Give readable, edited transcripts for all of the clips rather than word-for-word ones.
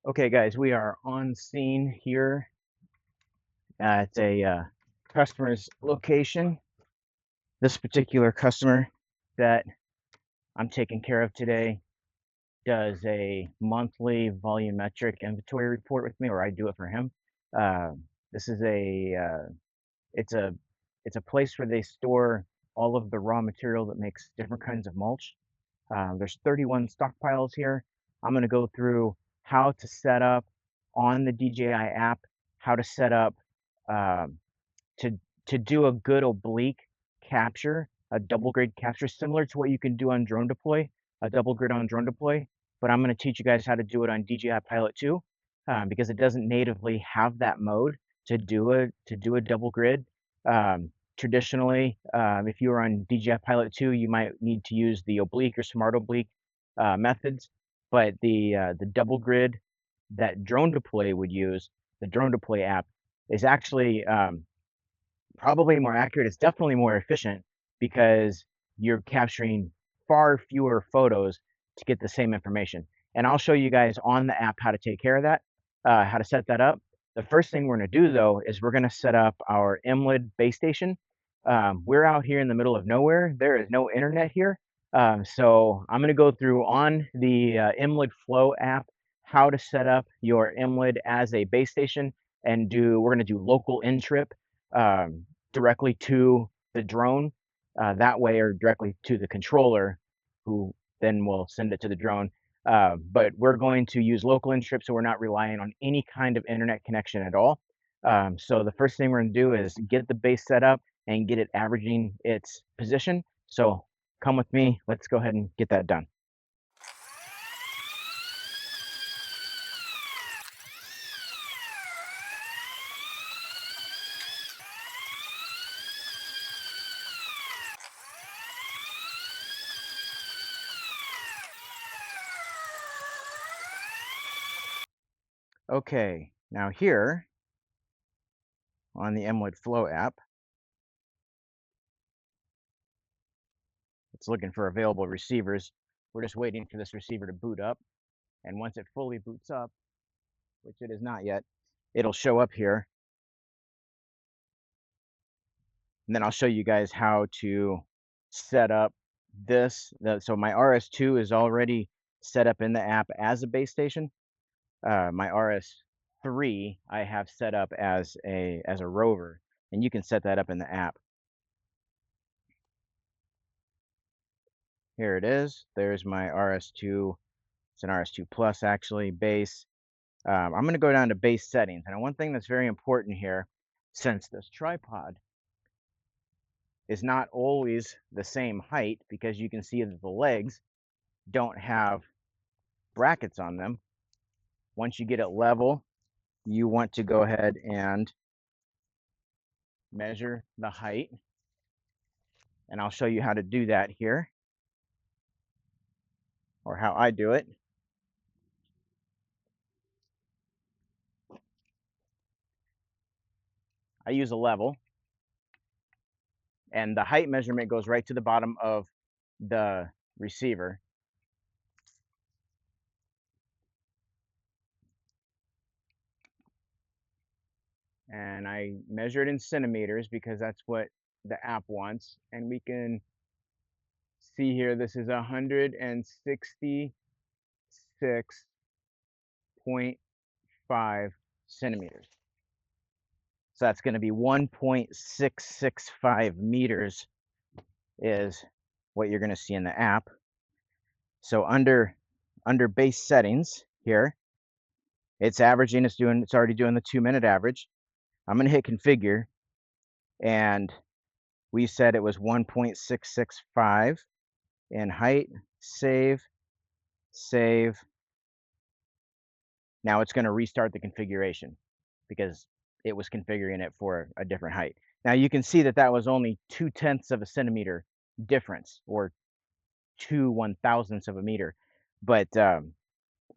Okay, guys, we are on scene here at a customer's location. This particular customer that I'm taking care of today does a monthly volumetric inventory report with me, or I do it for him. Uh, this is it's a it's a place where they store all of the raw material that makes different kinds of mulch. There's 31 stockpiles here. I'm going to go through how to set up on the DJI app, how to set up um, to to do a good oblique capture, a double grid capture, similar to what you can do on drone deploy, a double grid on drone deploy. But I'm going to teach you guys how to do it on DJI Pilot 2 because it doesn't natively have that mode to do a double grid. Traditionally, if you were on DJI Pilot 2, you might need to use the oblique or smart oblique methods, but the double grid that drone deploy would use, the drone deploy app, is actually probably more accurate. It's definitely more efficient because you're capturing far fewer photos to get the same information. And I'll show you guys on the app how to take care of that, how to set that up. The first thing we're going to do though is we're going to set up our Emlid base station. We're out here in the middle of nowhere. There is no internet here. So I'm going to go through on the Emlid Flow app how to set up your Emlid as a base station and we're going to do local NTRIP directly to the drone that way, or directly to the controller, who then will send it to the drone. But we're going to use local NTRIP, so we're not relying on any kind of internet connection at all. So the first thing we're going to do is get the base set up and get it averaging its position. So come with me. Let's go ahead and get that done. Okay, now here on the Emlid Flow app, it's looking for available receivers. We're just waiting for this receiver to boot up. And once it fully boots up, which it is not yet, it'll show up here. And then I'll show you guys how to set up this. So my RS2 is already set up in the app as a base station. My RS3 I have set up as a rover, and you can set that up in the app. Here it is. There's my RS2. It's an RS2 Plus actually, base. I'm going to go down to base settings. And one thing that's very important here, since this tripod is not always the same height, because you can see that the legs don't have brackets on them. Once you get it level, you want to go ahead and measure the height. And I'll show you how to do that here, or how I do it. I use a level, and the height measurement goes right to the bottom of the receiver. And I measure it in centimeters because that's what the app wants. And we can see here, this is 166.5 centimeters. So that's going to be 1.665 meters is what you're going to see in the app. So under base settings here, it's averaging, it's already doing the 2-minute average. I'm going to hit configure, and we said it was 1.665 in height. Save. Now it's going to restart the configuration because it was configuring it for a different height. Now you can see that that was only 0.2 of a centimeter difference, or 2/1000ths of a meter. But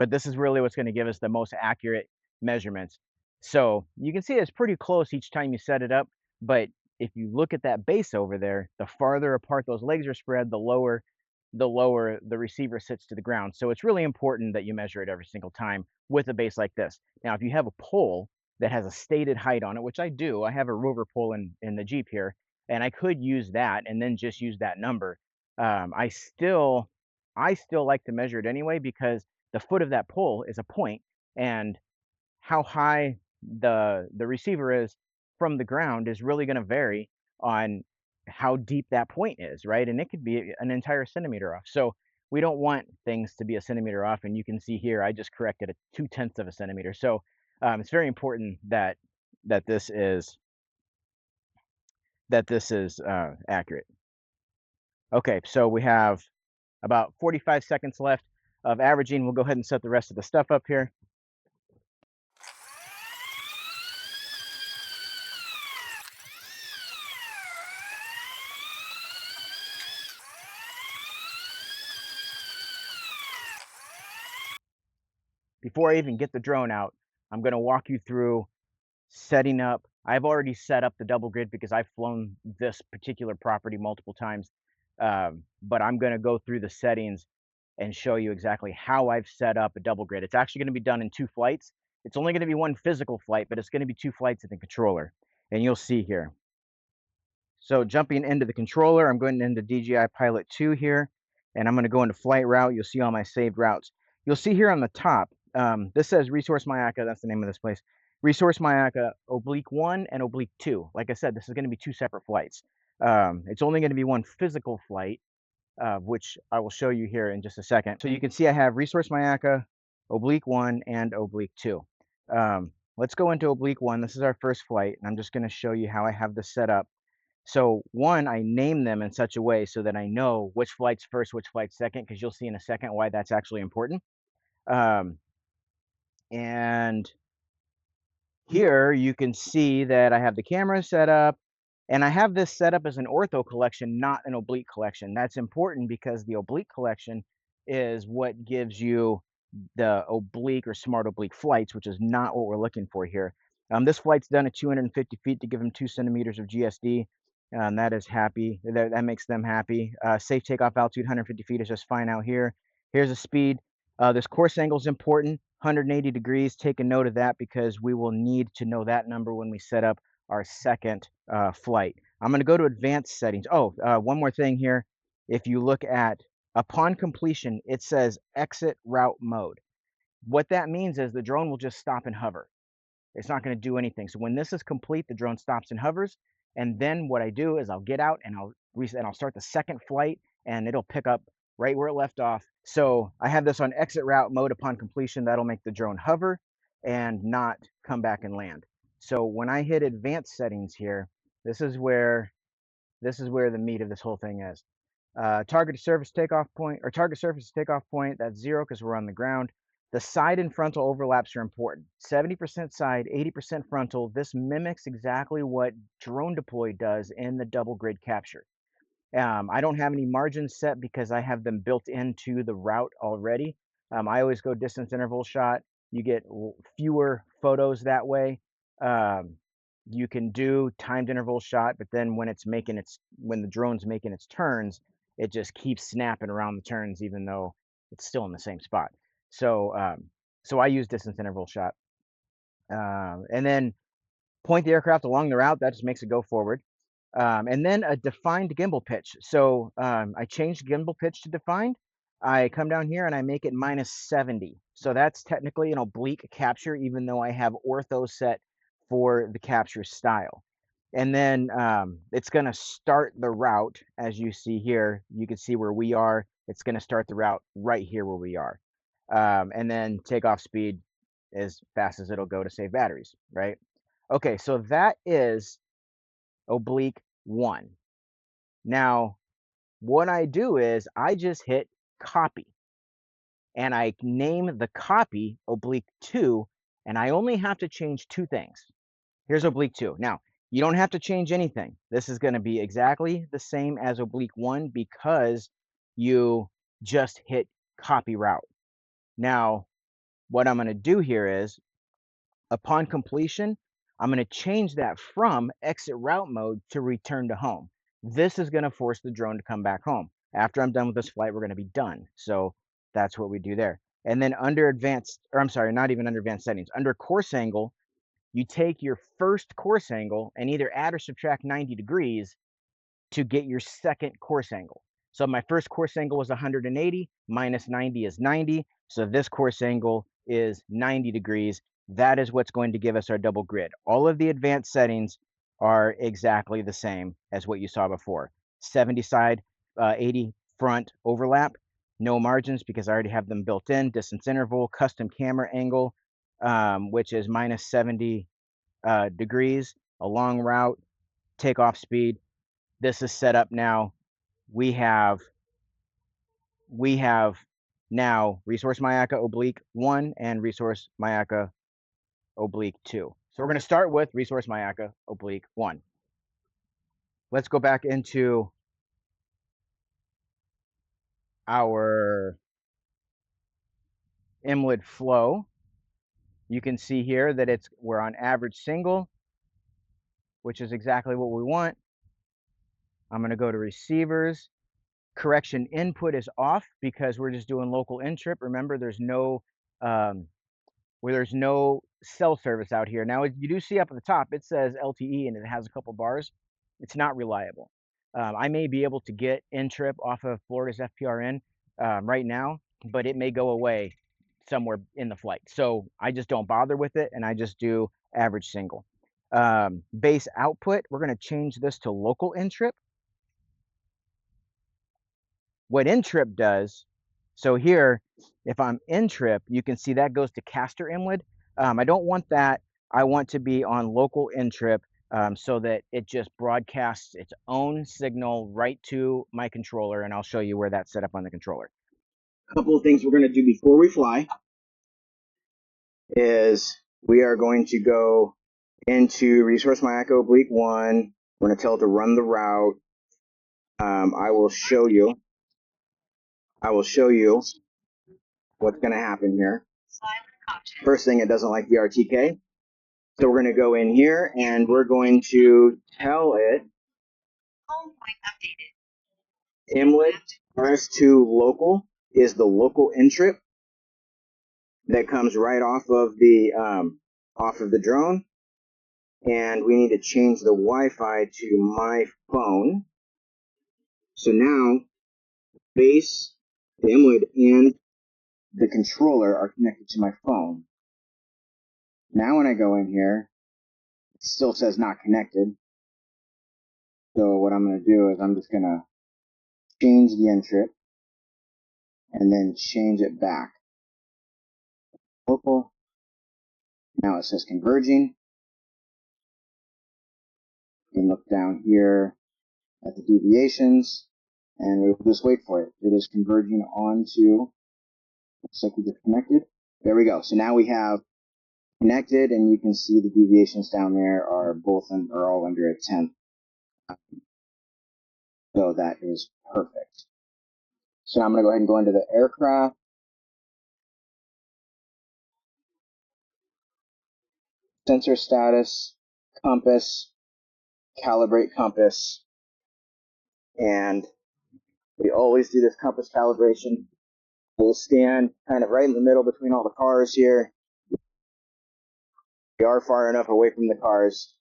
this is really what's going to give us the most accurate measurements. So you can see it's pretty close each time you set it up. But if you look at that base over there, the farther apart those legs are spread, the lower the lower the receiver sits to the ground. So it's really important that you measure it every single time with a base like this. Now, if you have a pole that has a stated height on it, which I do, I have a rover pole in the Jeep here, and I could use that and then just use that number. I still like to measure it anyway because the foot of that pole is a point, and how high the receiver is from the ground is really going to vary on how deep that point is, right? And it could be an entire centimeter off. So we don't want things to be a centimeter off. And you can see here, I just corrected a 2/10 of a centimeter. So it's very important that that this is accurate. Okay, so we have about 45 seconds left of averaging. We'll go ahead and set the rest of the stuff up here. Before I even get the drone out, I'm going to walk you through setting up. I've already set up the double grid because I've flown this particular property multiple times. But I'm going to go through the settings and show you exactly how I've set up a double grid. It's actually going to be done in 2 flights. It's only going to be 1 physical flight, but it's going to be 2 flights in the controller. And you'll see here. So jumping into the controller, I'm going into DJI Pilot 2 here, and I'm going to go into flight route. You'll see all my saved routes. You'll see here on the top, this says Resource Mayaka. That's the name of this place. Resource Mayaka /1 and /2. Like I said, this is going to be 2 separate flights. It's only going to be 1 physical flight, which I will show you here in just a second. So you can see I have Resource Mayaka /1 and /2. Let's go into /1. This is our first flight, and I'm just going to show you how I have this set up. So one, I name them in such a way so that I know which flight's first, which flight's second, because you'll see in a second why that's actually important. And here you can see that I have the camera set up, and I have this set up as an ortho collection, not an oblique collection. That's important because the oblique collection is what gives you the oblique or smart oblique flights, which is not what we're looking for here. This flight's done at 250 feet to give them 2 centimeters of GSD. That is happy. That makes them happy. Safe takeoff altitude, 150 feet is just fine out here. Here's the speed. This course angle is important, 180 degrees. Take a note of that because we will need to know that number when we set up our second flight. I'm going to go to advanced settings. Oh, one more thing here. If you look at upon completion, it says exit route mode. What that means is the drone will just stop and hover. It's not going to do anything. So when this is complete, the drone stops and hovers. And then what I do is I'll get out and I'll reset and I'll start the second flight and it'll pick up right where it left off. So I have this on exit route mode upon completion. That'll make the drone hover and not come back and land. So when I hit advanced settings here, this is where the meat of this whole thing is. Target surface takeoff point, or target surface takeoff point, that's 0 because we're on the ground. The side and frontal overlaps are important. 70% side, 80% frontal. This mimics exactly what drone deploy does in the double grid capture. I don't have any margins set because I have them built into the route already. I always go distance interval shot. You get fewer photos that way. You can do timed interval shot, but then when the drone's making its turns, it just keeps snapping around the turns, even though it's still in the same spot. So, so I use distance interval shot, and then point the aircraft along the route. That just makes it go forward. And then a defined gimbal pitch. So I changed gimbal pitch to defined. I come down here and I make it -70. So that's technically an oblique capture, even though I have ortho set for the capture style. And then it's going to start the route. As you see here, you can see where we are. It's going to start the route right here where we are. And then takeoff speed as fast as it'll go to save batteries, right? Okay, so that is /1. Now, what I do is I just hit copy and I name the copy /2, and I only have to change 2 things. Here's /2. Now, you don't have to change anything. This is going to be exactly the same as /1 because you just hit copy route. Now, what I'm going to do here is upon completion, I'm going to change that from exit route mode to return to home. This is going to force the drone to come back home. After I'm done with this flight, we're going to be done. So that's what we do there. And then under advanced, or I'm sorry, not even under advanced settings, under course angle, you take your first course angle and either add or subtract 90 degrees to get your second course angle. So my first course angle was 180, minus 90 is 90. So this course angle is 90 degrees. That is what's going to give us our double grid. All of the advanced settings are exactly the same as what you saw before. 70 side, 80 front overlap, no margins because I already have them built in, distance interval, custom camera angle, which is minus 70 degrees, a long route, takeoff speed. This is set up now. We have now resource Mayaka oblique 1 and resource Mayaka oblique 2. So we're going to start with resource Mayaka oblique 1. Let's go back into our Emlid flow. You can see here that we're on average single, which is exactly what we want. I'm going to go to receivers. Correction input is off because we're just doing local NTRIP. Remember, there's no cell service out here. Now, you do see up at the top, it says LTE and it has a couple bars. It's not reliable. I may be able to get NTRIP off of Florida's FPRN right now, but it may go away somewhere in the flight. So I just don't bother with it, and I just do average single. Base output, we're going to change this to local NTRIP. What NTRIP does, so here, if I'm NTRIP, you can see that goes to caster Emlid. I don't want that. I want to be on local NTRIP so that it just broadcasts its own signal right to my controller, and I'll show you where that's set up on the controller. A couple of things we're going to do before we fly is we are going to go into resource Mayaka oblique 1. We're going to tell it to run the route. I will show you what's going to happen here. First thing, it doesn't like the RTK. So we're going to go in here and we're going to tell it Emlid RS2 local is the local NTRIP that comes right off of the drone. And we need to change the Wi-Fi to my phone. So now base, the Emlid, and the controller are connected to my phone. Now when I go in here, it still says not connected. So what I'm going to do is I'm just going to change the NTRIP and then change it back. Local. Now it says converging. You can look down here at the deviations and we'll just wait for it. It is converging onto, looks like we just connected. There we go. So now we have connected, and you can see the deviations down there are all under a 10th. So that is perfect. So I'm going to go ahead and go into the aircraft. Sensor status, compass, calibrate compass, and we always do this compass calibration. We'll stand kind of right in the middle between all the cars here. We are far enough away from the cars.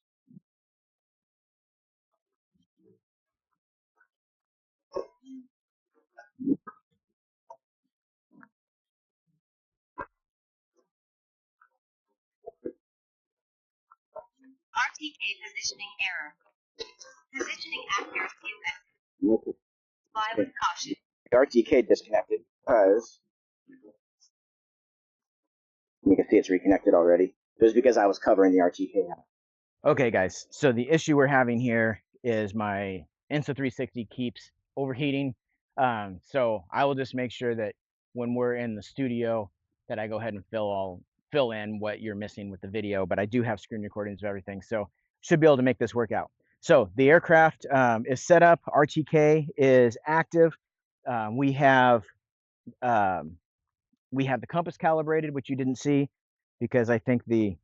RTK positioning error. Positioning accuracy. Fly with caution. The RTK disconnected because you can see it's reconnected already. It was because I was covering the RTK out. Okay, guys. So the issue we're having here is my Insta360 keeps overheating. So I will just make sure that when we're in the studio that I go ahead and fill in what you're missing with the video. But I do have screen recordings of everything, so should be able to make this work out. So the aircraft is set up. RTK is active. We have the compass calibrated, which you didn't see because I think the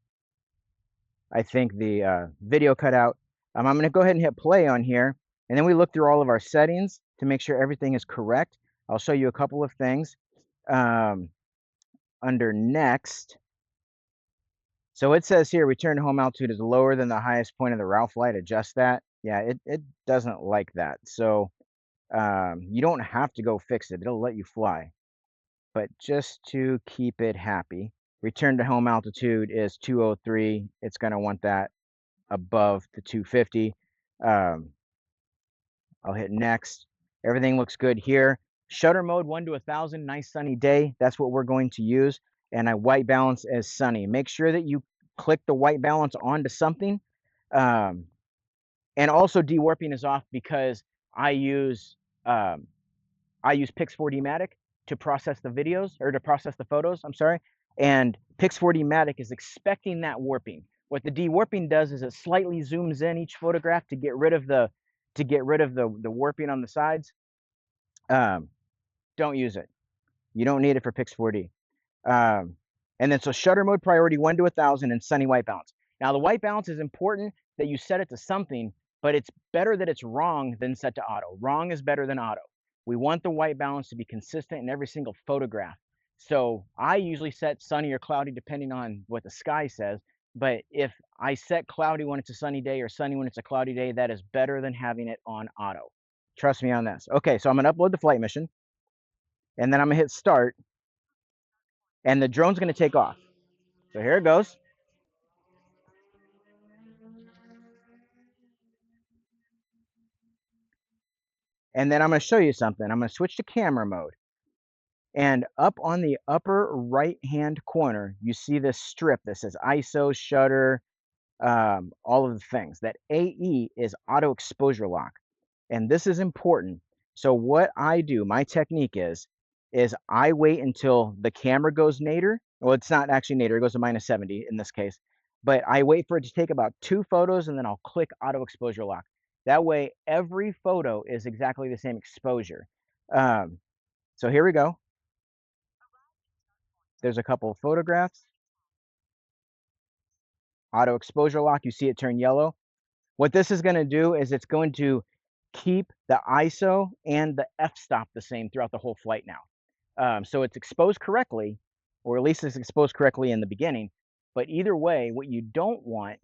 video cut out. I'm going to go ahead and hit play on here, and then we look through all of our settings to make sure everything is correct. I'll show you a couple of things. Under next, so it says here, return to home altitude is lower than the highest point of the route flight. Adjust that. Yeah, it doesn't like that. So you don't have to go fix it. It'll let you fly. But just to keep it happy, return to home altitude is 203. It's going to want that above the 250. I'll hit next. Everything looks good here. Shutter mode 1 to 1000, nice sunny day. That's what we're going to use. And I white balance as sunny. Make sure that you click the white balance onto something. And also dewarping is off because I use Pix4D Matic to process the videos, or to process the photos, I'm sorry. And Pix4D Matic is expecting that warping. What the dewarping does is it slightly zooms in each photograph to get rid of the warping on the sides. Don't use it. You don't need it for Pix4D. And then so shutter mode priority 1 to 1000 and sunny white balance. Now the white balance is important that you set it to something, but it's better that it's wrong than set to auto. Wrong is better than auto. We want the white balance to be consistent in every single photograph. So I usually set sunny or cloudy depending on what the sky says. But if I set cloudy when it's a sunny day or sunny when it's a cloudy day, that is better than having it on auto. Trust me on this. Okay, so I'm going to upload the flight mission. And then I'm going to hit start. And the drone's going to take off. So here it goes. And then I'm going to show you something. I'm going to switch to camera mode. And up on the upper right-hand corner, you see this strip that says ISO, shutter, all of the things. That AE is auto exposure lock. And this is important. So what I do, my technique is I wait until the camera goes nadir. Well, it's not actually nadir, it goes to -70 in this case. But I wait for it to take about 2 photos and then I'll click auto exposure lock. That way, every photo is exactly the same exposure. So here we go. There's a couple of photographs. Auto exposure lock, you see it turn yellow. What this is going to do is it's going to keep the ISO and the f-stop the same throughout the whole flight now. So it's exposed correctly, or at least it's exposed correctly in the beginning. But either way, what you don't want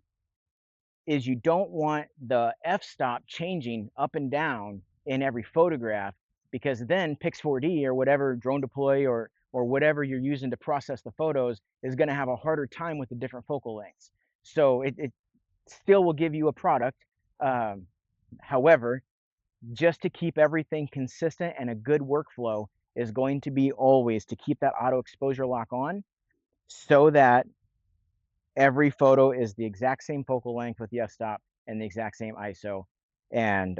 is you don't want the f-stop changing up and down in every photograph, because then Pix4D or whatever drone deploy or whatever you're using to process the photos is going to have a harder time with the different focal lengths. So it still will give you a product. However, just to keep everything consistent and a good workflow is going to be always to keep that auto exposure lock on, so that every photo is the exact same focal length with the f-stop and the exact same ISO, and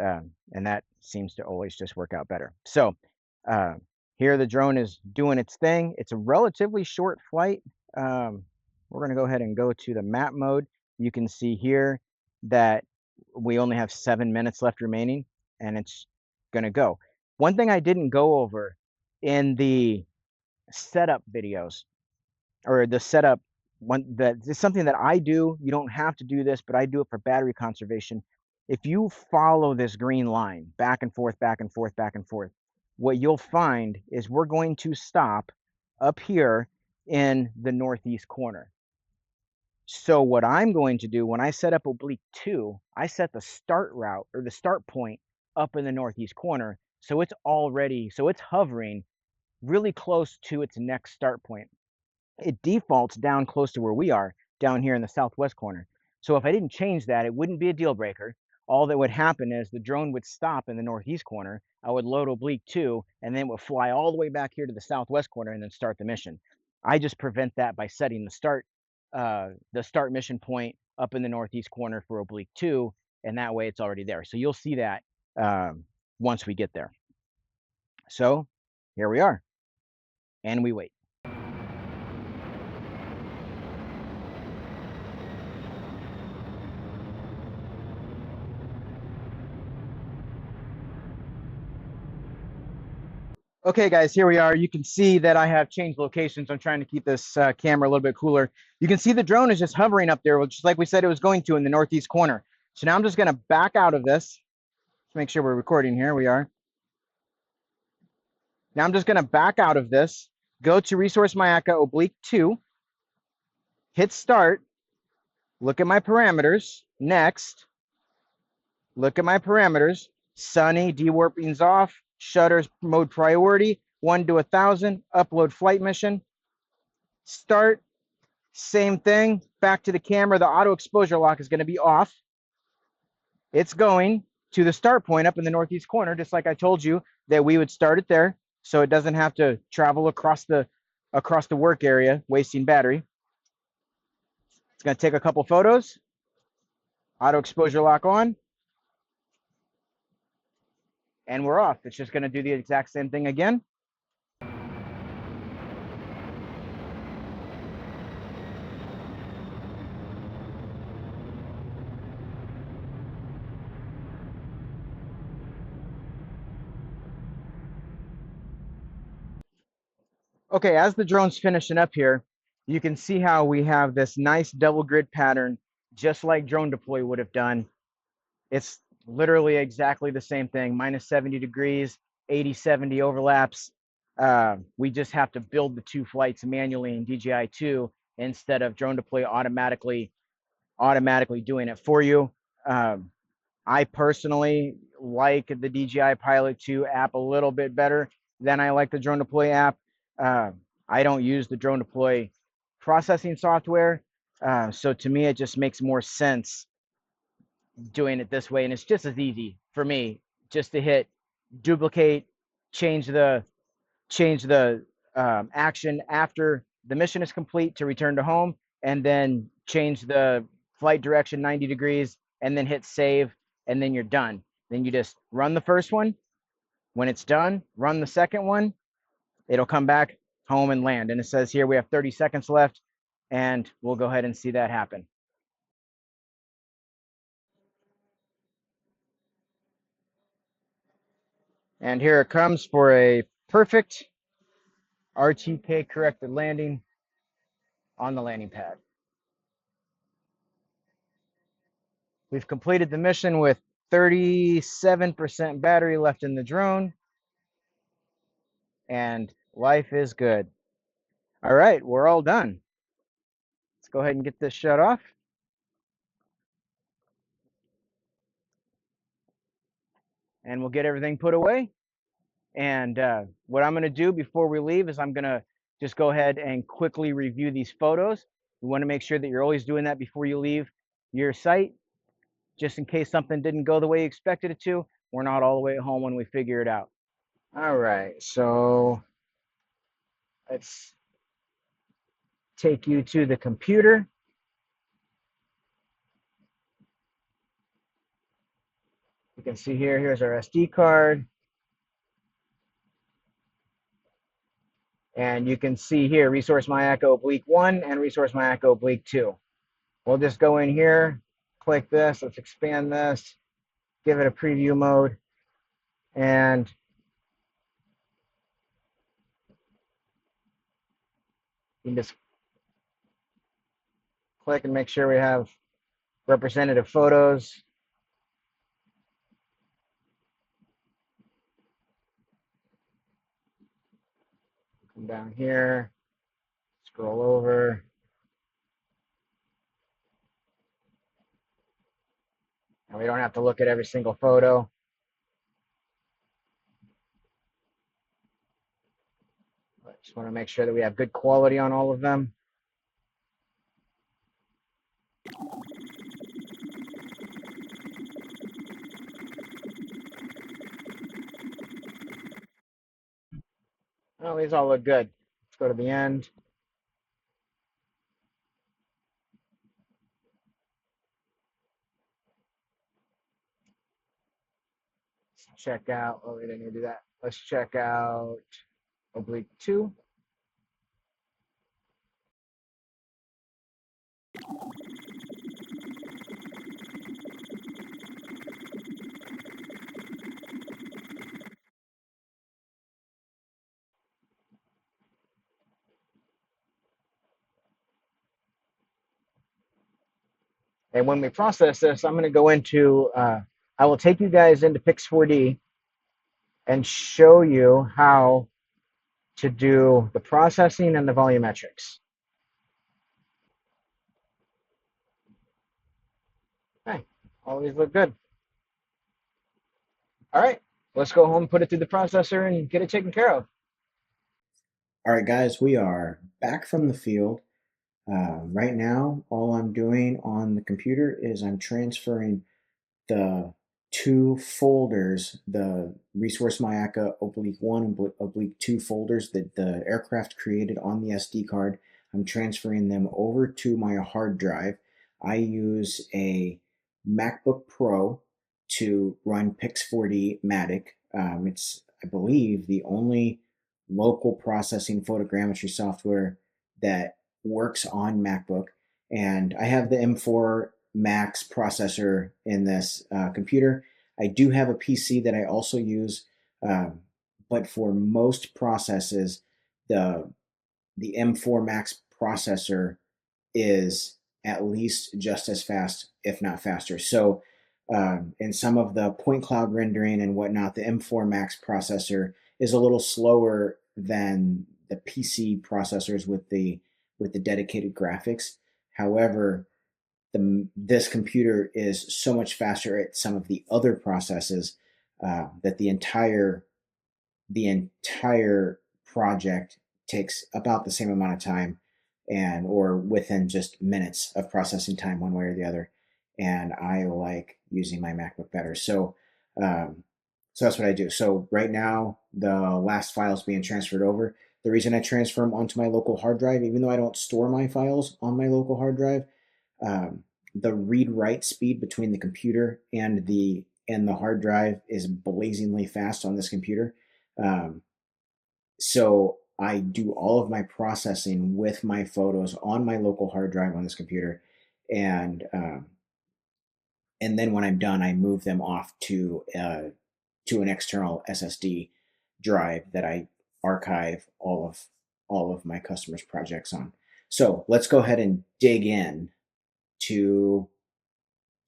that seems to always just work out better. So here the drone is doing its thing. It's a relatively short flight. We're going to go ahead and go to the map mode. You can see here that we only have 7 minutes left remaining, and it's going to go. One thing I didn't go over in the setup videos, or the setup one, that is something that I do. You don't have to do this, but I do it for battery conservation. If you follow this green line back and forth, back and forth, back and forth, what you'll find is we're going to stop up here in the northeast corner. So what I'm going to do when I set up oblique 2, I set the start route or the start point up in the northeast corner. So it's hovering really close to its next start point. It defaults down close to where we are, down here in the southwest corner. So if I didn't change that, it wouldn't be a deal breaker. All that would happen is the drone would stop in the northeast corner. I would load oblique 2, and then it would fly all the way back here to the southwest corner and then start the mission. I just prevent that by setting the start mission point up in the northeast corner for oblique 2, and that way it's already there. So you'll see that once we get there. So here we are, and we wait. Okay, guys, here we are. You can see that I have changed locations. I'm trying to keep this camera a little bit cooler. You can see the drone is just hovering up there, just like we said it was going to in the northeast corner. So now I'm just going to back out of this. Let's make sure we're recording here. We are. Now I'm just going to back out of this, go to Resource Mayaka /2, hit start, look at my parameters. Next, look at my parameters. Sunny, dewarping's off, shutters mode priority, 1 to 1,000, upload flight mission. Start, same thing, back to the camera. The auto exposure lock is going to be off. It's going to the start point up in the northeast corner, just like I told you that we would start it there, so it doesn't have to travel across the work area, wasting battery. It's going to take a couple photos. Auto exposure lock on, and we're off. It's just going to do the exact same thing again. Okay, as the drone's finishing up here, you can see how we have this nice double grid pattern, just like drone deploy would have done. It's literally exactly the same thing, minus 70 degrees, 80, 70 overlaps. We just have to build the 2 flights manually in DJI 2 instead of drone deploy automatically doing it for you. I personally like the DJI Pilot 2 app a little bit better than I like the drone deploy app. I don't use the drone deploy processing software, so to me it just makes more sense doing it this way, and it's just as easy for me just to hit duplicate, change the action after the mission is complete to return to home, and then change the flight direction 90 degrees, and then hit save, and then you're done. Then you just run the first one. When it's done, run the second one. It'll come back home and land. And it says here we have 30 seconds left, and we'll go ahead and see that happen. And here it comes for a perfect RTK corrected landing on the landing pad. We've completed the mission with 37% battery left in the drone, and life is good. All right, we're all done. Let's go ahead and get this shut off. And we'll get everything put away. And what I'm going to do before we leave is I'm going to just go ahead and quickly review these photos. We want to make sure that you're always doing that before you leave your site, just in case something didn't go the way you expected it to. We're not all the way at home when we figure it out. All right, so let's take you to the computer. You can see here's our SD card. And you can see here, Resource Mayaka /1 and Resource Mayaka /2. We'll just go in here, click this, let's expand this, give it a preview mode, and you can just click and make sure we have representative photos. Come down here, scroll over. And we don't have to look at every single photo. I just want to make sure that we have good quality on all of them. Oh, these all look good. Let's go to the end. Let's check out, oh, we didn't even do that. Let's check out /2. And when we process this, I'm going to go into, I will take you guys into Pix4D and show you how to do the processing and the volumetrics. Okay, all these look good. All right, let's go home, put it through the processor, and get it taken care of. All right, guys, we are back from the field. Right now, all I'm doing on the computer is I'm transferring the two folders, the Resource Mayaka /1 and /2 folders that the aircraft created on the SD card. I'm transferring them over to my hard drive. I use a MacBook Pro to run Pix4D Matic. It's, I believe, the only local processing photogrammetry software that works on MacBook. And I have the M4 Max processor in this computer. I do have a PC that I also use, but for most processes, the M4 Max processor is at least just as fast, if not faster. So in some of the point cloud rendering and whatnot, the M4 Max processor is a little slower than the PC processors with the dedicated graphics. However, this computer is so much faster at some of the other processes that the entire project takes about the same amount of time, and or within just minutes of processing time one way or the other. And I like using my MacBook better. So so that's what I do. So right now the last file is being transferred over. The reason I transfer them onto my local hard drive, even though I don't store my files on my local hard drive, the read-write speed between the computer and the hard drive is blazingly fast on this computer. So I do all of my processing with my photos on my local hard drive on this computer, and then when I'm done, I move them off to an external SSD drive that I archive all of my customers' projects on. So let's go ahead and dig in to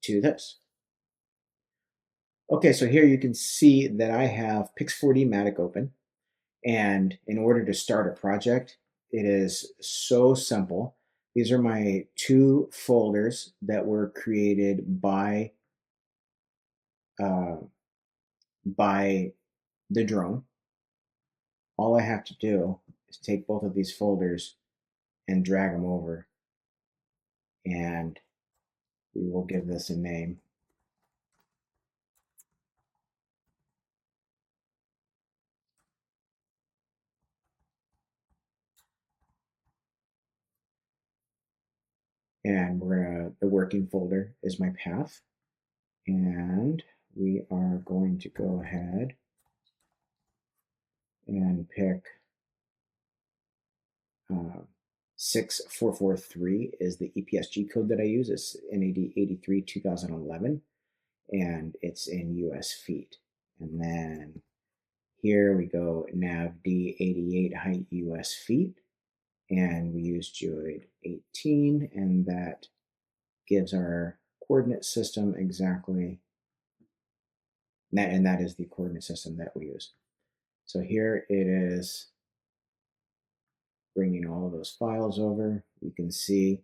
this. Okay, so here you can see that I have Pix4D Matic open. And in order to start a project, it is so simple. These are my two folders that were created by the drone. All I have to do is take both of these folders and drag them over, and we will give this a name. And the working folder is my path. And we are going to go ahead and pick 6443 is the EPSG code that I use. It's NAD 83 2011, and it's in US feet. And then here we go nav D 88 height US feet, and we use geoid 18, and that gives our coordinate system exactly, and that is the coordinate system that we use. So here it is bringing all of those files over. You can see,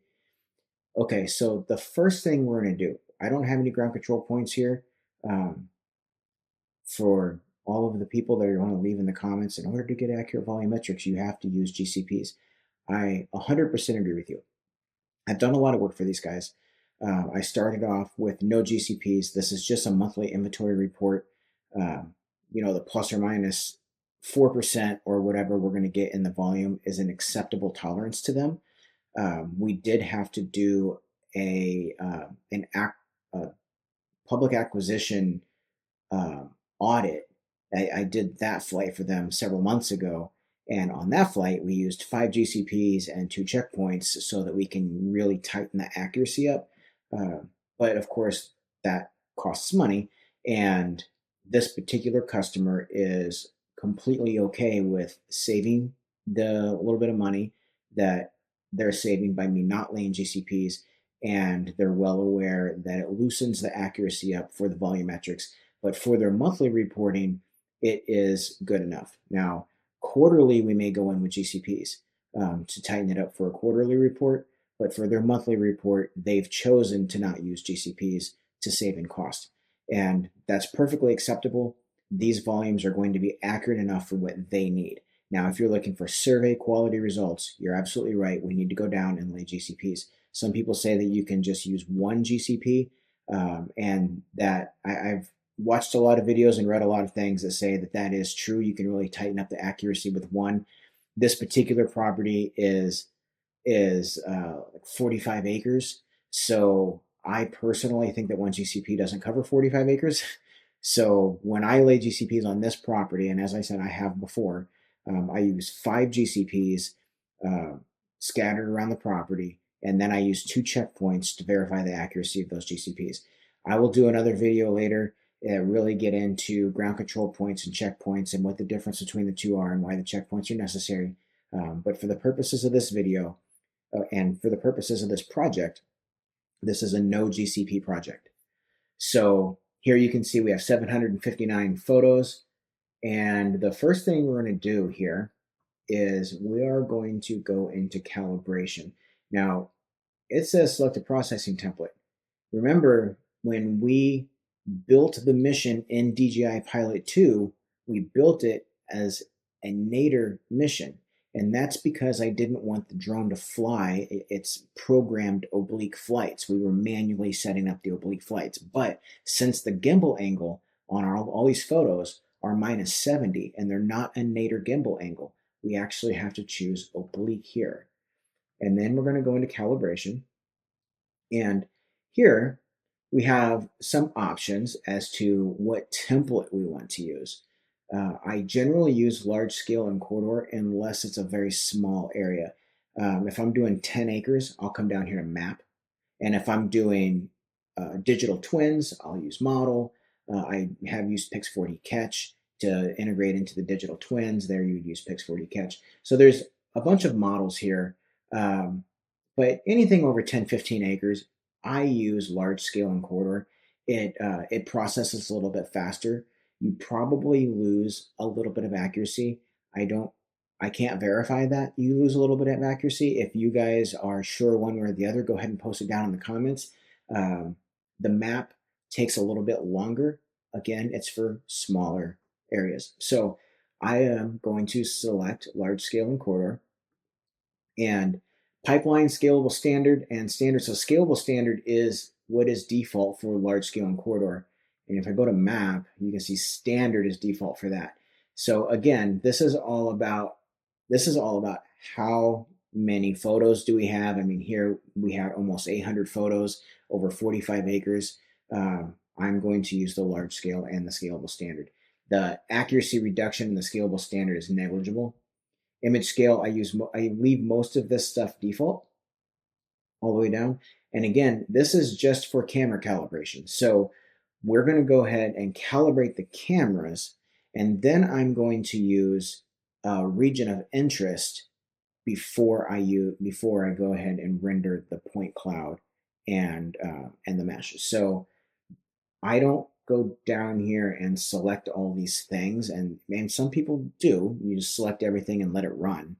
okay, so the first thing we're going to do, I don't have any ground control points here. For all of the people that are going to leave in the comments, in order to get accurate volumetrics, you have to use GCPs. I 100% agree with you. I've done a lot of work for these guys. I started off with no GCPs. This is just a monthly inventory report. The plus or minus 4% or whatever we're going to get in the volume is an acceptable tolerance to them. We did have to do a public acquisition audit. I did that flight for them several months ago, and on that flight we used 5 GCPs and 2 checkpoints so that we can really tighten the accuracy up. But of course that costs money, and this particular customer is completely okay with saving the little bit of money that they're saving by me not laying GCPs, and they're well aware that it loosens the accuracy up for the volumetrics, but for their monthly reporting, it is good enough. Now, Quarterly, we may go in with GCPs to tighten it up for a quarterly report, but for their monthly report, they've chosen to not use GCPs to save in cost. And that's perfectly acceptable. These volumes are going to be accurate enough for what they need. Now, if you're looking for survey quality results, you're absolutely right. We need to go down and lay GCPs. Some people say that you can just use one GCP, and that I've watched a lot of videos and read a lot of things that say that that is true. You can really tighten up the accuracy with one. This particular property is 45 acres. So I personally think that one GCP doesn't cover 45 acres. So when I lay GCPs on this property, and as I said, I have before, I use 5 GCPs scattered around the property, and then I use 2 checkpoints to verify the accuracy of those GCPs. I will do another video later really get into ground control points and checkpoints and what the difference between the two are and why the checkpoints are necessary. But for the purposes of this video and for the purposes of this project, this is a no GCP project. So here you can see we have 759 photos. And the first thing we're going to do here is we are going to go into calibration. Now, it says select a processing template. Remember, when we built the mission in DJI Pilot 2, we built it as a nadir mission. And that's because I didn't want the drone to fly its programmed oblique flights. We were manually setting up the oblique flights. But since the gimbal angle on all these photos are -70 and they're not a nadir gimbal angle, we actually have to choose oblique here. And then we're going to go into calibration. And here we have some options as to what template we want to use. I generally use large scale encoder unless it's a very small area. If I'm doing 10 acres, I'll come down here to map. And if I'm doing digital twins, I'll use model. I have used Pix40 Catch to integrate into the digital twins. There you'd use Pix40 Catch. So there's a bunch of models here. But anything over 10, 15 acres, I use large scale encoder. It processes a little bit faster. You probably lose a little bit of accuracy. I can't verify that you lose a little bit of accuracy. If you guys are sure one way or the other, go ahead and post it down in the comments. The map takes a little bit longer. Again, it's for smaller areas. So I am going to select large scale encoder and pipeline, scalable standard, and standard. So scalable standard is what is default for large scale encoder. And if I go to map, you can see standard is default for that. So again, this is all about how many photos do we have. I mean, here we have almost 800 photos over 45 acres. I'm going to use the large scale and the scalable standard. The accuracy reduction in the scalable standard is negligible. Image scale, I leave most of this stuff default all the way down. And again, this is just for camera calibration. So we're going to go ahead and calibrate the cameras, and then I'm going to use a region of interest before I go ahead and render the point cloud and the mesh. So I don't go down here and select all these things, and some people do. You just select everything and let it run.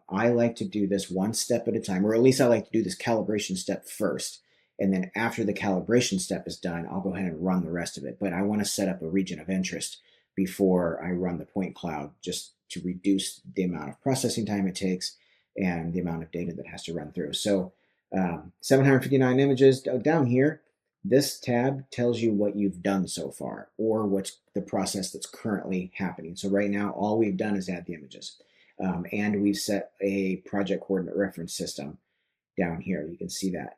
I like to do this one step at a time, or at least I like to do this calibration step first. And then after the calibration step is done, I'll go ahead and run the rest of it. But I want to set up a region of interest before I run the point cloud, just to reduce the amount of processing time it takes and the amount of data that has to run through. So 759 images down here. This tab tells you what you've done so far, or what's the process that's currently happening. So right now, all we've done is add the images. And we've set a project coordinate reference system down here. You can see that.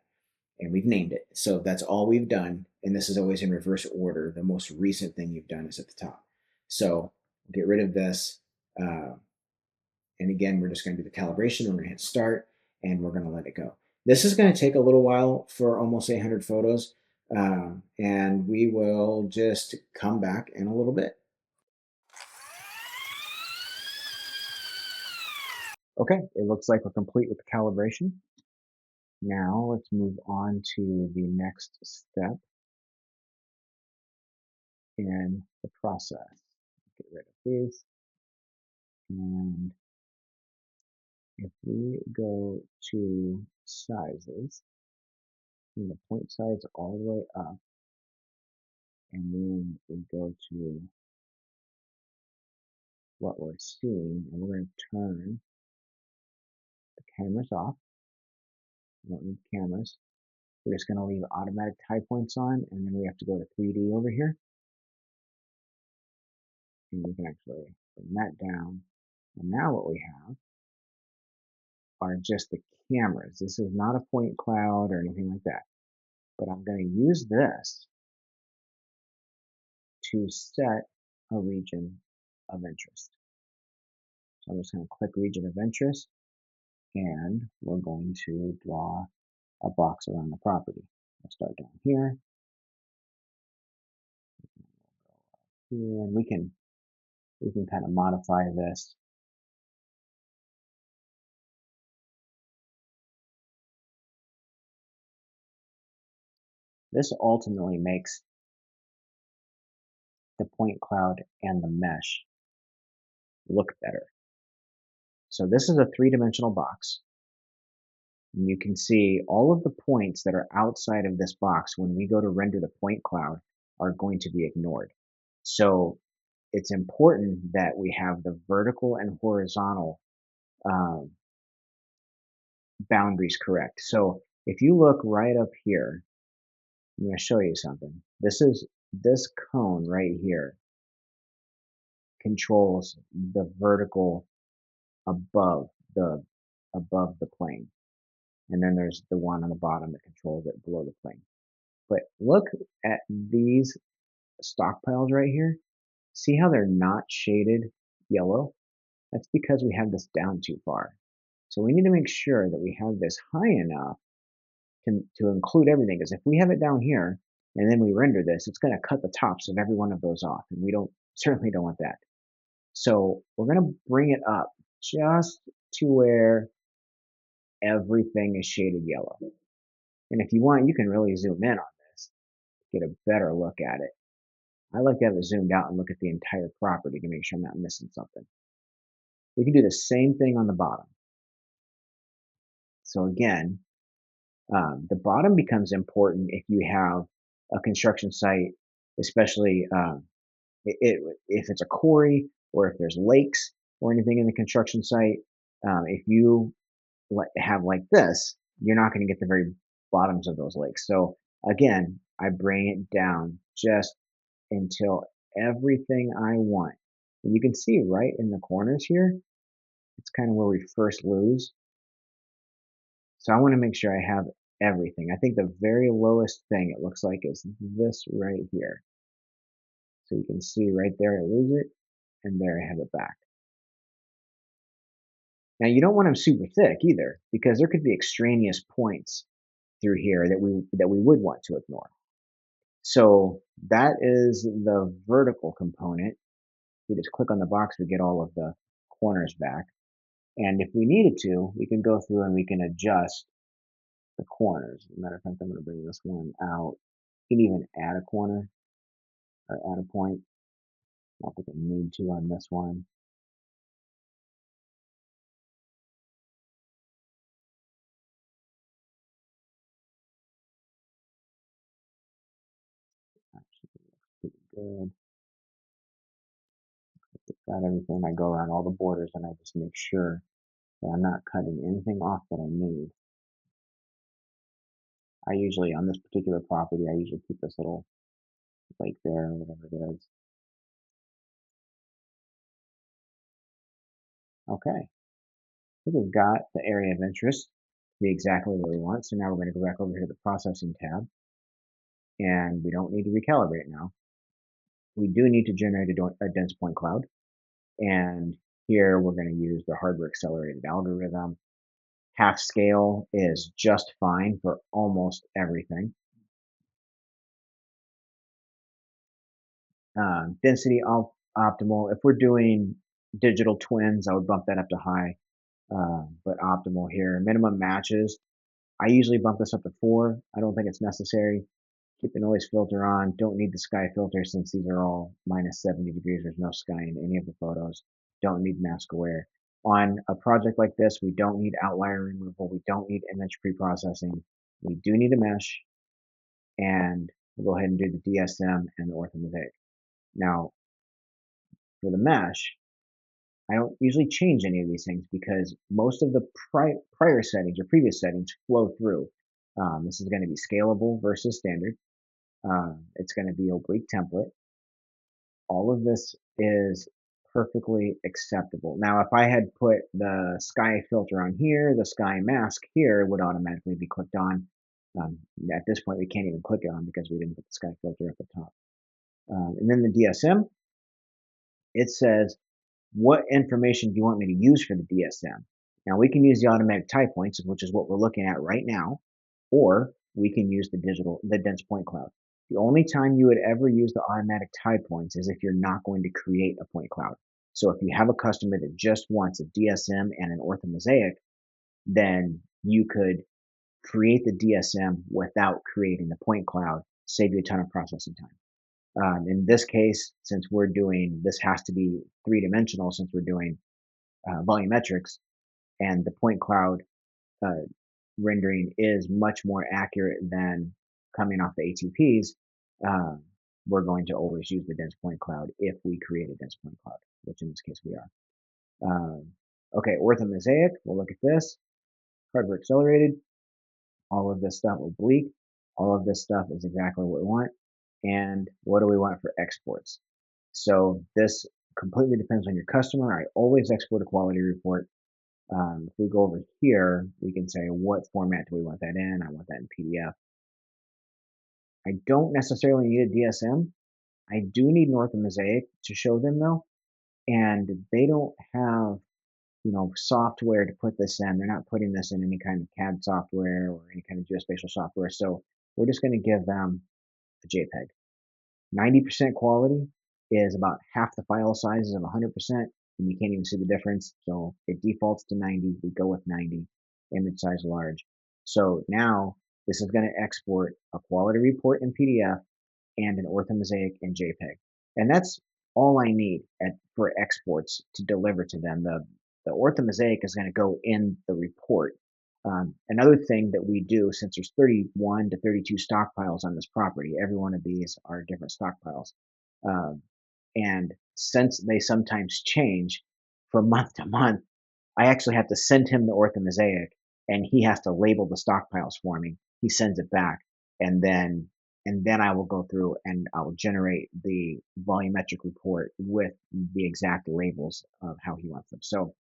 And we've named it. So that's all we've done. And this is always in reverse order. The most recent thing you've done is at the top. So get rid of this. And again, we're just going to do the calibration. We're going to hit start, and we're going to let it go. This is going to take a little while for almost 800 photos. And we will just come back in a little bit. Okay, it looks like we're complete with the calibration. Now let's move on to the next step in the process. Get rid of these. And if we go to sizes, bring the point size all the way up, and then we go to what we're seeing, and we're going to turn the cameras off. We don't need cameras. We're just going to leave automatic tie points on, and then we have to go to 3D over here. And we can actually bring that down. And now what we have are just the cameras. This is not a point cloud or anything like that. But I'm going to use this to set a region of interest. So I'm just going to click region of interest, and we're going to draw a box around the property. I'll start down here. And we can kind of modify this. This ultimately makes the point cloud and the mesh look better. So this is a three-dimensional box. And you can see all of the points that are outside of this box when we go to render the point cloud are going to be ignored. So it's important that we have the vertical and horizontal boundaries correct. So if you look right up here, I'm going to show you something. This cone right here controls the vertical above the plane. And then there's the one on the bottom that controls it below the plane. But look at these stockpiles right here. See how they're not shaded yellow? That's because we have this down too far. So we need to make sure that we have this high enough to include everything. Because if we have it down here and then we render this, it's going to cut the tops of every one of those off. And we certainly don't want that. So we're going to bring it up just to where everything is shaded yellow. And if you want, you can really zoom in on this, get a better look at it. I like to have it zoomed out and look at the entire property to make sure I'm not missing something. We can do the same thing on the bottom. So again, the bottom becomes important if you have a construction site, especially if it's a quarry or if there's lakes or anything in the construction site. If you have like this, you're not going to get the very bottoms of those lakes. So again, I bring it down just until everything I want. And you can see right in the corners here, it's kind of where we first lose. So I want to make sure I have everything. I think the very lowest thing it looks like is this right here. So you can see right there I lose it, and there I have it back. Now you don't want them super thick either, because there could be extraneous points through here that we would want to ignore. So that is the vertical component. We just click on the box, we get all of the corners back. And if we needed to, we can go through and we can adjust the corners. As a matter of fact, I'm going to bring this one out. You can even add a corner or add a point. I don't think I need to on this one. Actually, looks pretty good. Got everything. I go around all the borders and I just make sure that I'm not cutting anything off that I need. I usually, on this particular property, I usually keep this little lake there or whatever it is. Okay, I think we've got the area of interest to be exactly what we want. So now we're going to go back over here to the processing tab, and we don't need to recalibrate now. We do need to generate a dense point cloud, and here we're going to use the hardware accelerated algorithm. Half scale is just fine for almost everything. Density optimal. If we're doing digital twins, I would bump that up to high, but optimal here. Minimum matches, I usually bump this up to 4. I don't think it's necessary. Keep the noise filter on. Don't need the sky filter since these are all minus 70 degrees. There's no sky in any of the photos. don't need mask aware. On a project like this, we don't need outlier removal. We don't need image pre-processing. We do need a mesh, and we'll go ahead and do the DSM and the orthomosaic. Now, for the mesh, I don't usually change any of these things because most of the prior settings or previous settings flow through. This is going to be scalable versus standard. It's going to be oblique template. All of this is perfectly acceptable. Now, if I had put the sky filter on here, the sky mask here would automatically be clicked on. At this point, we can't even click it on because we didn't put the sky filter at the top. And then the DSM, it says, what information do you want me to use for the DSM? Now, we can use the automatic tie points, which is what we're looking at right now, or we can use the dense point cloud. The only time you would ever use the automatic tie points is if you're not going to create a point cloud. So if you have a customer that just wants a DSM and an orthomosaic, then you could create the DSM without creating the point cloud, save you a ton of processing time. In this case, since we're doing, this has to be three-dimensional since we're doing volumetrics, and the point cloud rendering is much more accurate than coming off the ATPs, we're going to always use the dense point cloud if we create a dense point cloud, which in this case we are. Okay, orthomosaic, we'll look at this. Hardware accelerated, all of this stuff oblique, all of this stuff is exactly what we want. And what do we want for exports? So this completely depends on your customer. I always export a quality report. If we go over here, we can say what format do we want that in? I want that in PDF. I don't necessarily need a DSM. I do need an orthomosaic to show them though, and they don't have software to put this in. They're not putting this in any kind of CAD software or any kind of geospatial software. So we're just going to give them a JPEG. 90% quality is about half the file sizes of 100%, and you can't even see the difference. So it defaults to 90. We go with 90, image size large. So now this is going to export a quality report in PDF and an orthomosaic in JPEG. And that's all I need for exports to deliver to them. The orthomosaic is going to go in the report. Another thing that we do, since there's 31 to 32 stockpiles on this property, every one of these are different stockpiles. And since they sometimes change from month to month, I actually have to send him the orthomosaic and he has to label the stockpiles for me. He sends it back, and then I will go through and I will generate the volumetric report with the exact labels of how he wants them. So,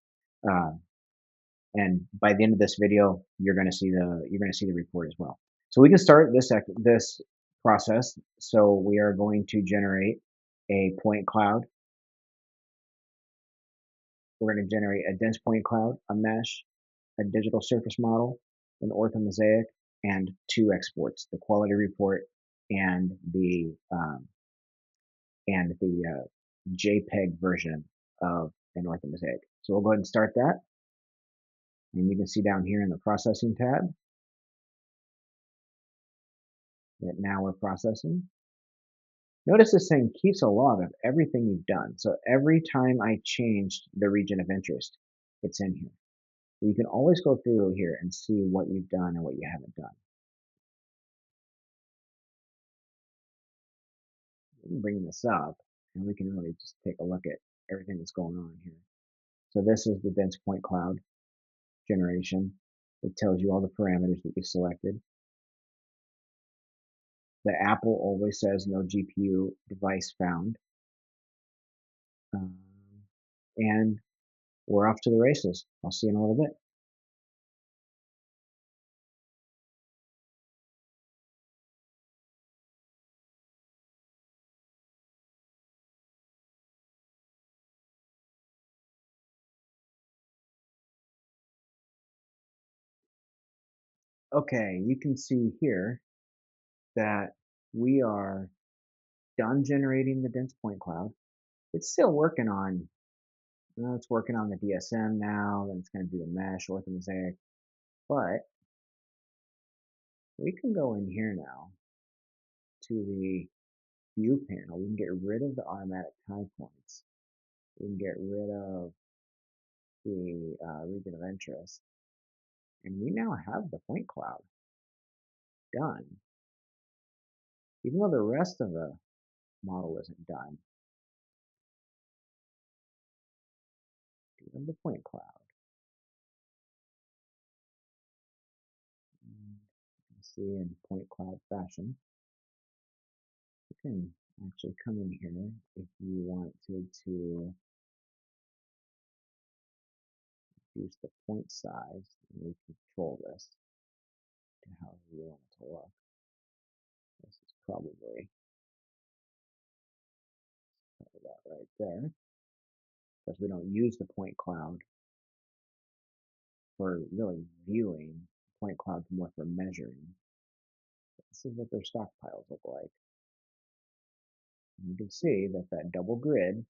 and by the end of this video, you're going to see the report as well. So we can start this process. So we are going to generate a point cloud. We're going to generate a dense point cloud, a mesh, a digital surface model, an orthomosaic, and two exports: the quality report and the JPEG version of an orthomosaic. So we'll go ahead and start that. And you can see down here in the processing tab that now we're processing. Notice this thing keeps a log of everything you've done. So every time I changed the region of interest, it's in here. So you can always go through here and see what you've done and what you haven't done. We can bring this up and we can really just take a look at everything that's going on here. So this is the dense point cloud generation. It tells you all the parameters that you selected. The Apple always says no GPU device found. And we're off to the races. I'll see you in a little bit. Okay, you can see here that we are done generating the dense point cloud. It's still working on, it's working on the DSM now, then it's going to do the mesh, orthomosaic, but we can go in here now to the view panel. We can get rid of the automatic tie points. we can get rid of the region of interest. And we now have the point cloud done, even though the rest of the model isn't done. Do you have the point cloud? And you can see in point cloud fashion, you can actually come in here if you wanted to use the point size, and we control this to however you want it to look. This is probably that right there, because we don't use the point cloud for really viewing. Point clouds more for measuring. This is what their stockpiles look like. And you can see that that double grid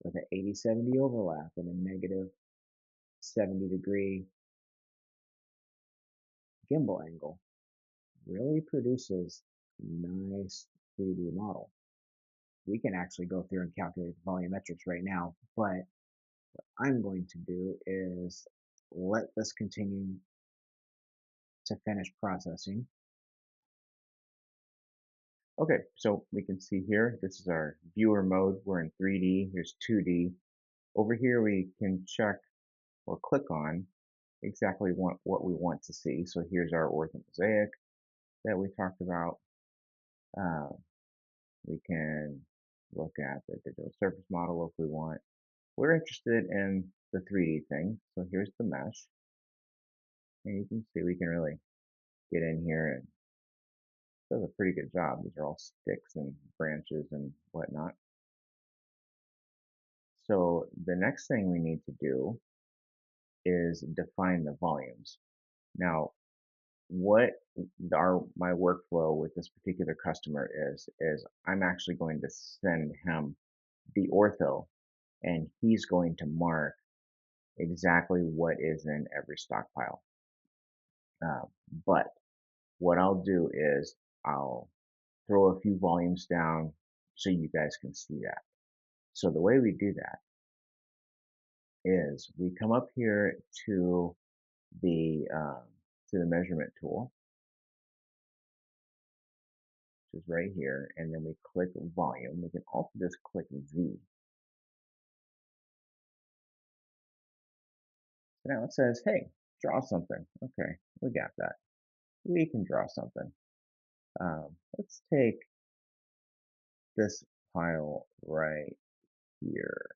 with an 80-70 overlap and a negative 70-degree gimbal angle really produces a nice 3D model. We can actually go through and calculate the volumetrics right now, but what I'm going to do is let this continue to finish processing. Okay, so we can see here, this is our viewer mode. We're in 3D, here's 2D. Over here we can check or click on exactly what we want to see. So here's our orthomosaic that we talked about. We can look at the digital surface model if we want. We're interested in the 3D thing, so here's the mesh. And you can see we can really get in here and it does a pretty good job. These are all sticks and branches and whatnot. So the next thing we need to do is define the volumes. Now, what my workflow with this particular customer is I'm actually going to send him the ortho, and he's going to mark exactly what is in every stockpile. But what I'll do is I'll throw a few volumes down so you guys can see that. So the way we do that is we come up here to the measurement tool, which is right here, and then we click volume. We can also just click V. So now it says, hey, draw something. Okay, we got that. We can draw something. Let's take this pile right here.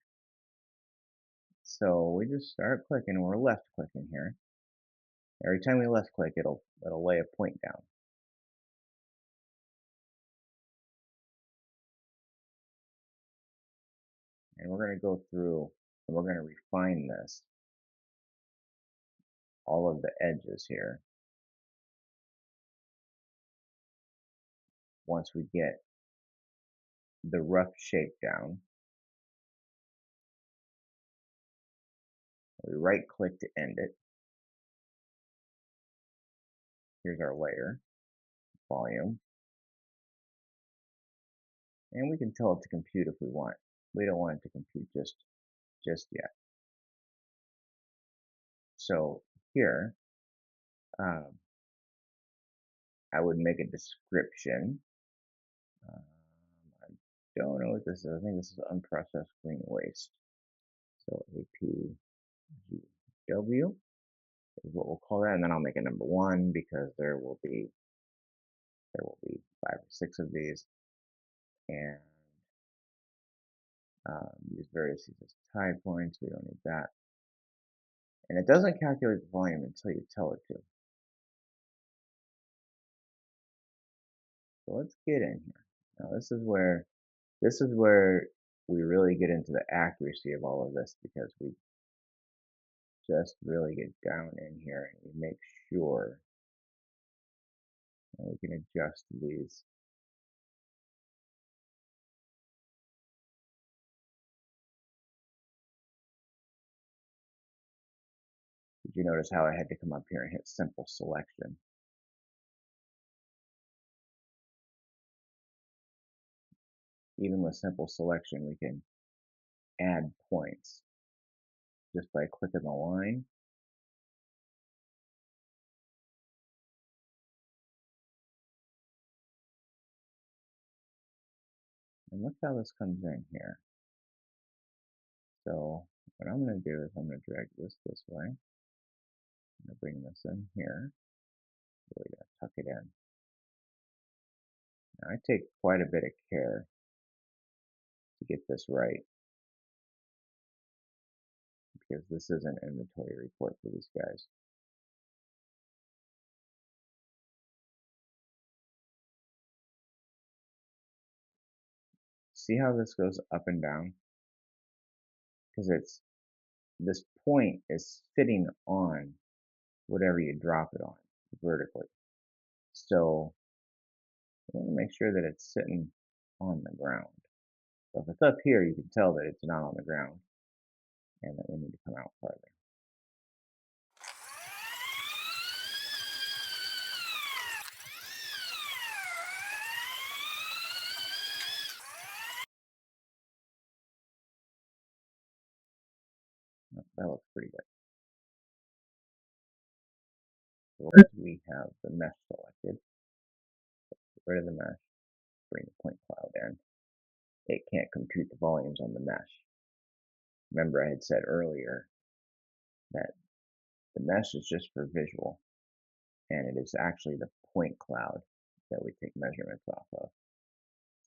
So we just start clicking, and we're left clicking here. Every time we left click, it'll lay a point down. And we're going to go through and we're going to refine this, all of the edges here. Once we get the rough shape down, we right click to end it. Here's our layer, volume. And we can tell it to compute if we want. We don't want it to compute just yet. So here, I would make a description. I don't know what this is. I think this is unprocessed green waste. So APGW is what we'll call that, and then I'll make it number 1 because there will be 5 or 6 of these, and use various as tie points. We don't need that, and it doesn't calculate the volume until you tell it to. So let's get in here. Now this is where we really get into the accuracy of all of this, because we just really get down in here and we make sure that we can adjust these. Did you notice how I had to come up here and hit simple selection? Even with simple selection, we can add points just by clicking the line. And look how this comes in here. So what I'm going to do is I'm going to drag this way. I'm going to bring this in here. Really going to tuck it in. Now I take quite a bit of care to get this right, because this is an inventory report for these guys. See how this goes up and down? Because this point is sitting on whatever you drop it on vertically. So you want to make sure that it's sitting on the ground. So if it's up here, you can tell that it's not on the ground and that we need to come out farther. That looks pretty good. So we have the mesh selected. Get rid of the mesh, bring the point cloud in. It can't compute the volumes on the mesh. Remember I had said earlier that the mesh is just for visual, and it is actually the point cloud that we take measurements off of.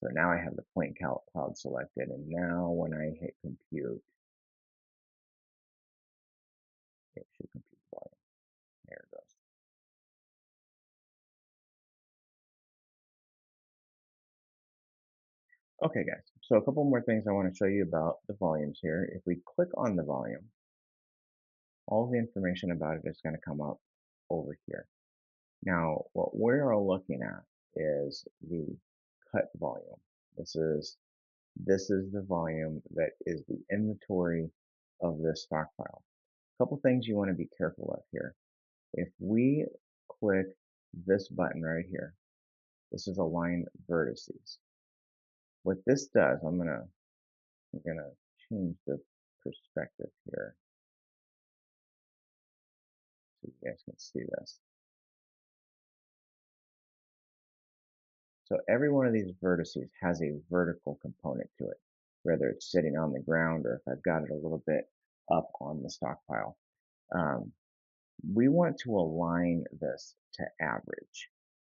So now I have the point cloud selected, and now when I hit compute, it should compute the volume. There it goes. Okay guys, so a couple more things I want to show you about the volumes here. If we click on the volume, all the information about it is going to come up over here. Now, what we're looking at is the cut volume. This is the volume that is the inventory of this stockpile. A couple things you want to be careful of here. If we click this button right here, this is align vertices. What this does, I'm gonna change the perspective here so you guys can see this. So every one of these vertices has a vertical component to it, whether it's sitting on the ground or if I've got it a little bit up on the stockpile. We want to align this to average.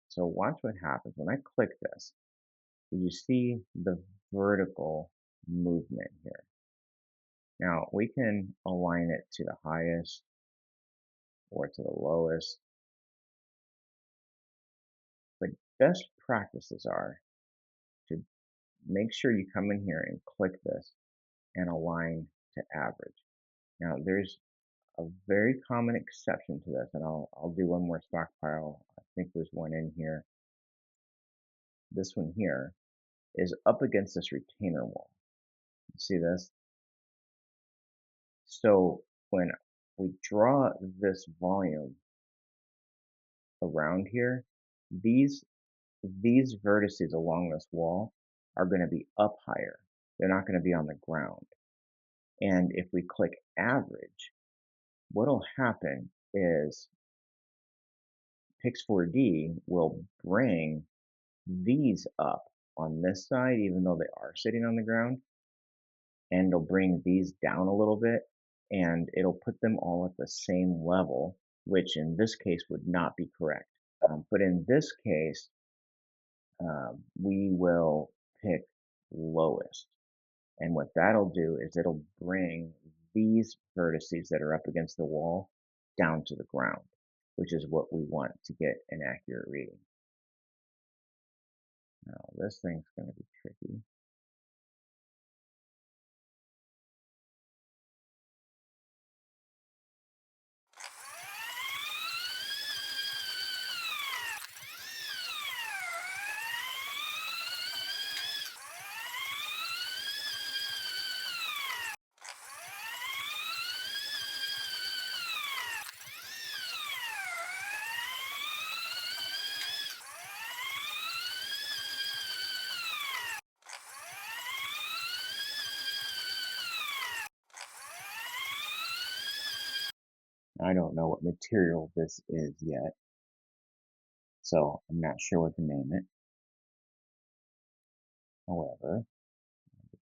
So watch what happens when I click this. You see the vertical movement here. Now we can align it to the highest or to the lowest, but best practices are to make sure you come in here and click this and align to average. Now there's a very common exception to this, and I'll do one more stockpile. I think there's one in here. This one here is up against this retainer wall. You see this? So when we draw this volume around here, these vertices along this wall are going to be up higher. They're not going to be on the ground. And if we click average, what'll happen is Pix4D will bring these up on this side, even though they are sitting on the ground, and it'll bring these down a little bit, and it'll put them all at the same level, which in this case would not be correct. But in this case, we will pick lowest. And what that'll do is it'll bring these vertices that are up against the wall down to the ground, which is what we want to get an accurate reading. Now, this thing's going to be tricky. I don't know what material this is yet, so I'm not sure what to name it. However,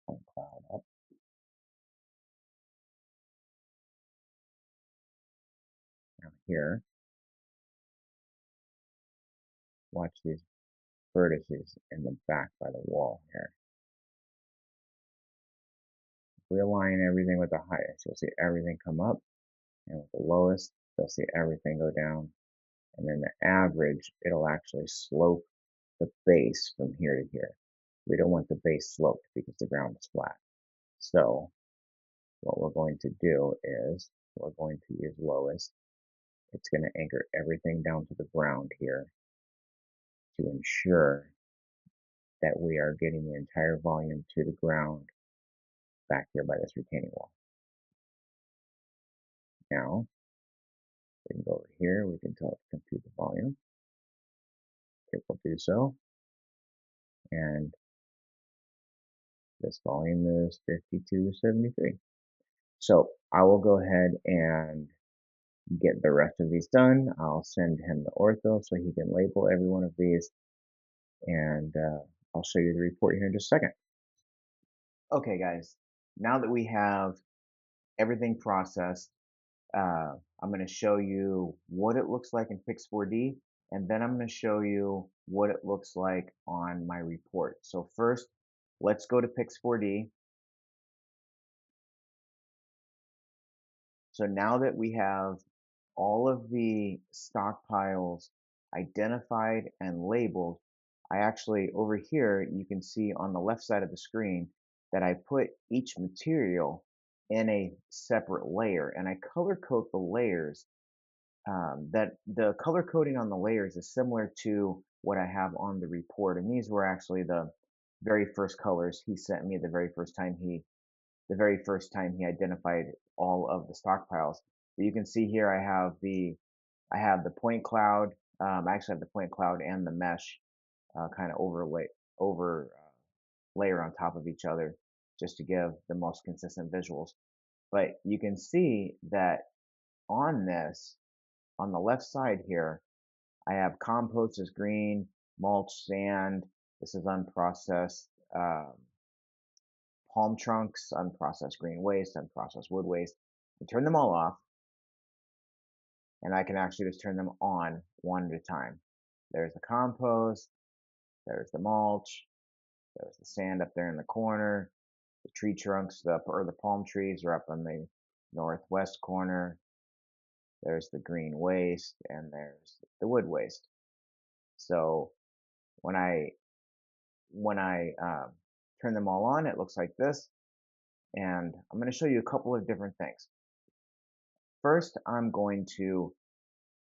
point cloud up down here. Watch these vertices in the back by the wall here. If we align everything with the highest, you'll see everything come up, and with the lowest, you'll see everything go down. And then the average, it'll actually slope the base from here to here. We don't want the base sloped because the ground is flat. So what we're going to do is we're going to use lowest. It's going to anchor everything down to the ground here to ensure that we are getting the entire volume to the ground back here by this retaining wall. Now, we can go over here, we can tell it to compute the volume. It will do so. And this volume is 5273. So I will go ahead and get the rest of these done. I'll send him the ortho so he can label every one of these, and I'll show you the report here in just a second. Okay guys, now that we have everything processed, I'm going to show you what it looks like in Pix4D, and then I'm going to show you what it looks like on my report. So first, let's go to Pix4D. So now that we have all of the stockpiles identified and labeled, I actually, over here, you can see on the left side of the screen that I put each material in a separate layer, and I color code the layers. That the color coding on the layers is similar to what I have on the report, and these were actually the very first colors he sent me the very first time he identified all of the stockpiles. But you can see here I have the point cloud. I actually have the point cloud and the mesh kind of layer on top of each other just to give the most consistent visuals. But you can see that on this, on the left side here, I have compost is green, mulch, sand. This is unprocessed palm trunks, unprocessed green waste, unprocessed wood waste. I turn them all off, and I can actually just turn them on one at a time. There's the compost, there's the mulch, there's the sand up there in the corner, the tree trunks, the palm trees are up on the northwest corner. There's the green waste, and there's the wood waste. So when I turn them all on, it looks like this. And I'm going to show you a couple of different things. First, I'm going to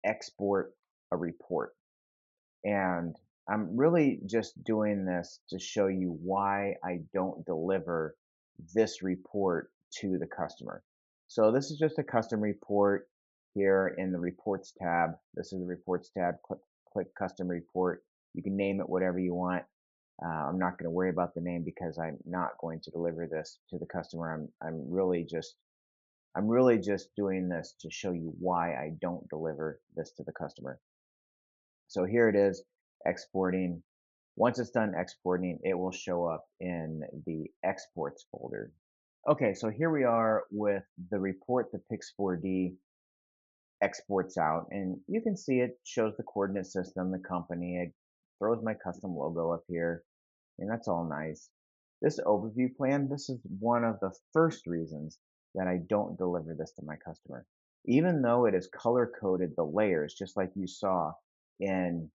export a report. And I'm really just doing this to show you why I don't deliver this report to the customer. So this is just a custom report here in the reports tab. This is the reports tab. Click custom report. You can name it whatever you want. I'm not going to worry about the name because I'm not going to deliver this to the customer. I'm really just doing this to show you why I don't deliver this to the customer. So here it is, exporting. Once it's done exporting, it will show up in the exports folder. Okay, so here we are with the report the Pix4D exports out, and you can see it shows the coordinate system, the company. It throws my custom logo up here, and that's all nice. This overview plan, this is one of the first reasons that I don't deliver this to my customer. Even though it is color coded the layers, just like you saw in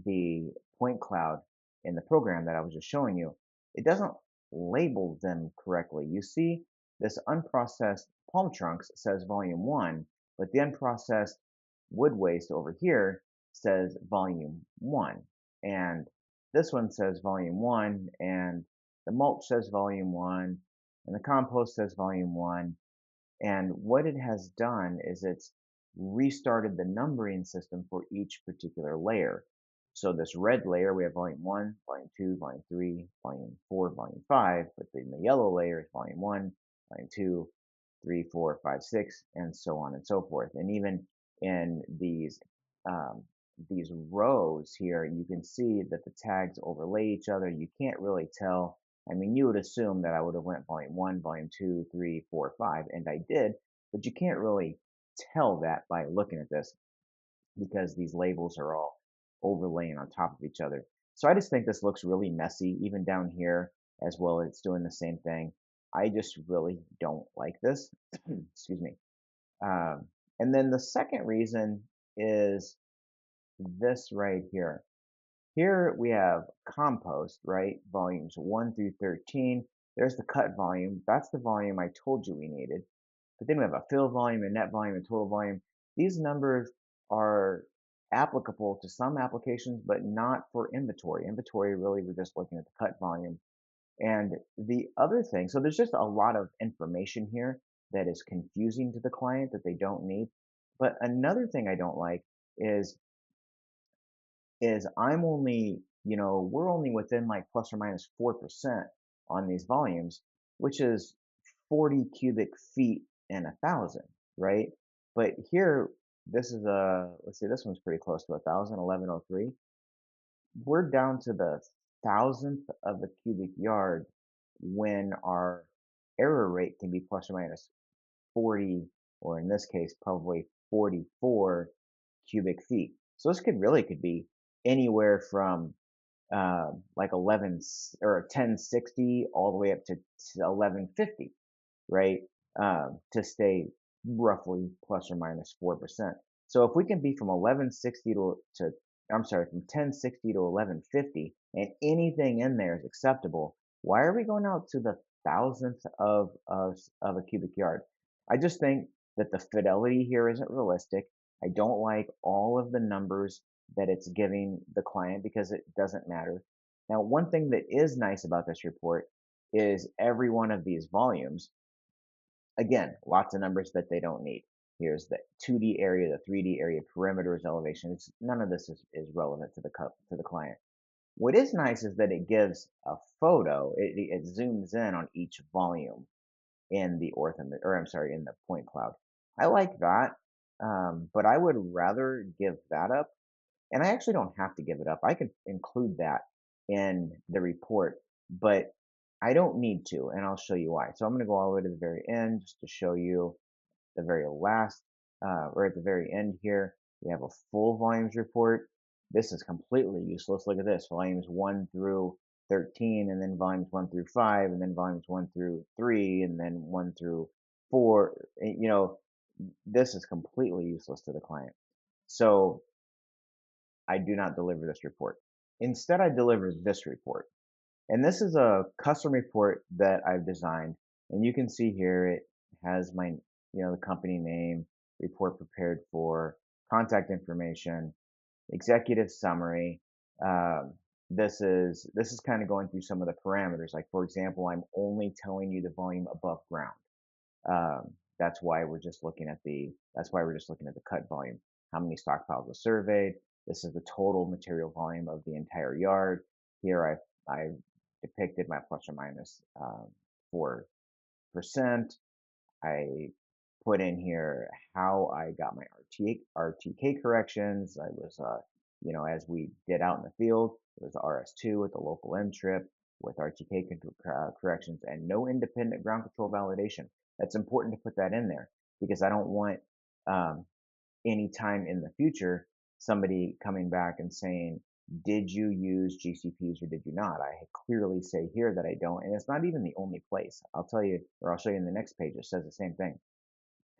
the point cloud in the program that I was just showing you, it doesn't label them correctly. You see this unprocessed palm trunks says volume 1, but the unprocessed wood waste over here says volume 1. And this one says volume 1, and the mulch says volume 1, and the compost says volume 1. And what it has done is it's restarted the numbering system for each particular layer. So this red layer, we have volume 1, volume 2, volume 3, volume 4, volume 5, but then the yellow layer is volume 1, volume 2, 3, 4, 5, 6, and so on and so forth. And even in these rows here, you can see that the tags overlay each other. You can't really tell. I mean, you would assume that I would have went volume 1, volume 2, 3, 4, 5, and I did, but you can't really tell that by looking at this because these labels are all overlaying on top of each other. So I just think this looks really messy, even down here as well. It's doing the same thing. I just really don't like this. Excuse me. Um, and then the second reason is this right here. Here we have compost, right? Volumes 1 through 13. There's the cut volume. That's the volume I told you we needed. But then we have a fill volume, a net volume, and total volume. These numbers are applicable to some applications, but not for inventory. Inventory, really, we're just looking at the cut volume. And the other thing, so there's just a lot of information here that is confusing to the client that they don't need. But another thing I don't like is I'm only, we're only within like plus or minus 4% on these volumes, which is 40 cubic feet in 1,000, right? But here, this is let's see, this one's pretty close to 1,000, 1103. We're down to the thousandth of a cubic yard when our error rate can be plus or minus 40, or in this case, probably 44 cubic feet. So this could be anywhere from like 11 or 1060 all the way up to 1150, right? To stay roughly plus or minus 4%. So if we can be from 1160 I'm sorry, from 1060 to 1150, and anything in there is acceptable, why are we going out to the thousandth of a cubic yard? I just think that the fidelity here isn't realistic. I don't like all of the numbers that it's giving the client because it doesn't matter. Now, one thing that is nice about this report is every one of these volumes, again, lots of numbers that they don't need. Here's the 2D area, the 3D area, perimeters, elevations. None of this is relevant to the client. What is nice is that it gives a photo. It zooms in on each volume in the in the point cloud. I like that, but I would rather give that up. And I actually don't have to give it up. I could include that in the report, but I don't need to, and I'll show you why. So I'm going to go all the way to the very end just to show you the very last, or at the very end here, we have a full volumes report. This is completely useless. Look at this, volumes 1 through 13, and then volumes 1 through 5, and then volumes 1 through 3, and then 1 through 4. This is completely useless to the client. So I do not deliver this report. Instead, I deliver this report. And this is a custom report that I've designed. And you can see here it has my, the company name, report prepared for, contact information, executive summary. This is kind of going through some of the parameters. Like, for example, I'm only telling you the volume above ground. That's why we're just looking at the cut volume. How many stockpiles were surveyed? This is the total material volume of the entire yard. Here I depicted my plus or minus 4%. I put in here how I got my RTK corrections. I was, as we did out in the field, it was the RS2 with the local NTRIP with RTK corrections and no independent ground control validation. That's important to put that in there because I don't want any time in the future somebody coming back and saying, did you use GCPs or did you not? I clearly say here that I don't, and it's not even the only place. I'll tell you, or I'll show you in the next page, it says the same thing.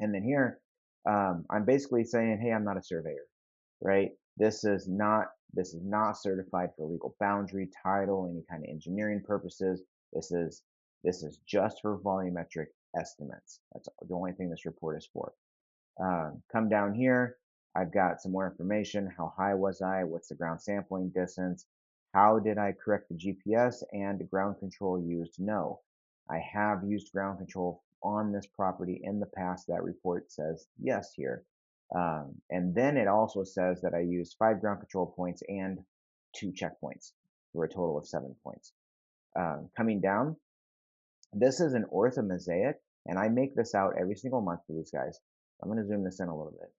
And then here, I'm basically saying, hey, I'm not a surveyor, right? This is not certified for legal boundary, title, any kind of engineering purposes. This is just for volumetric estimates. That's the only thing this report is for. Come down here, I've got some more information. How high was I? What's the ground sampling distance? How did I correct the GPS and ground control used? No, I have used ground control on this property in the past. That report says yes here. And then it also says that I used 5 ground control points and 2 checkpoints for a total of 7 points. Coming down, this is an orthomosaic, And I make this out every single month for these guys. I'm going to zoom this in a little bit.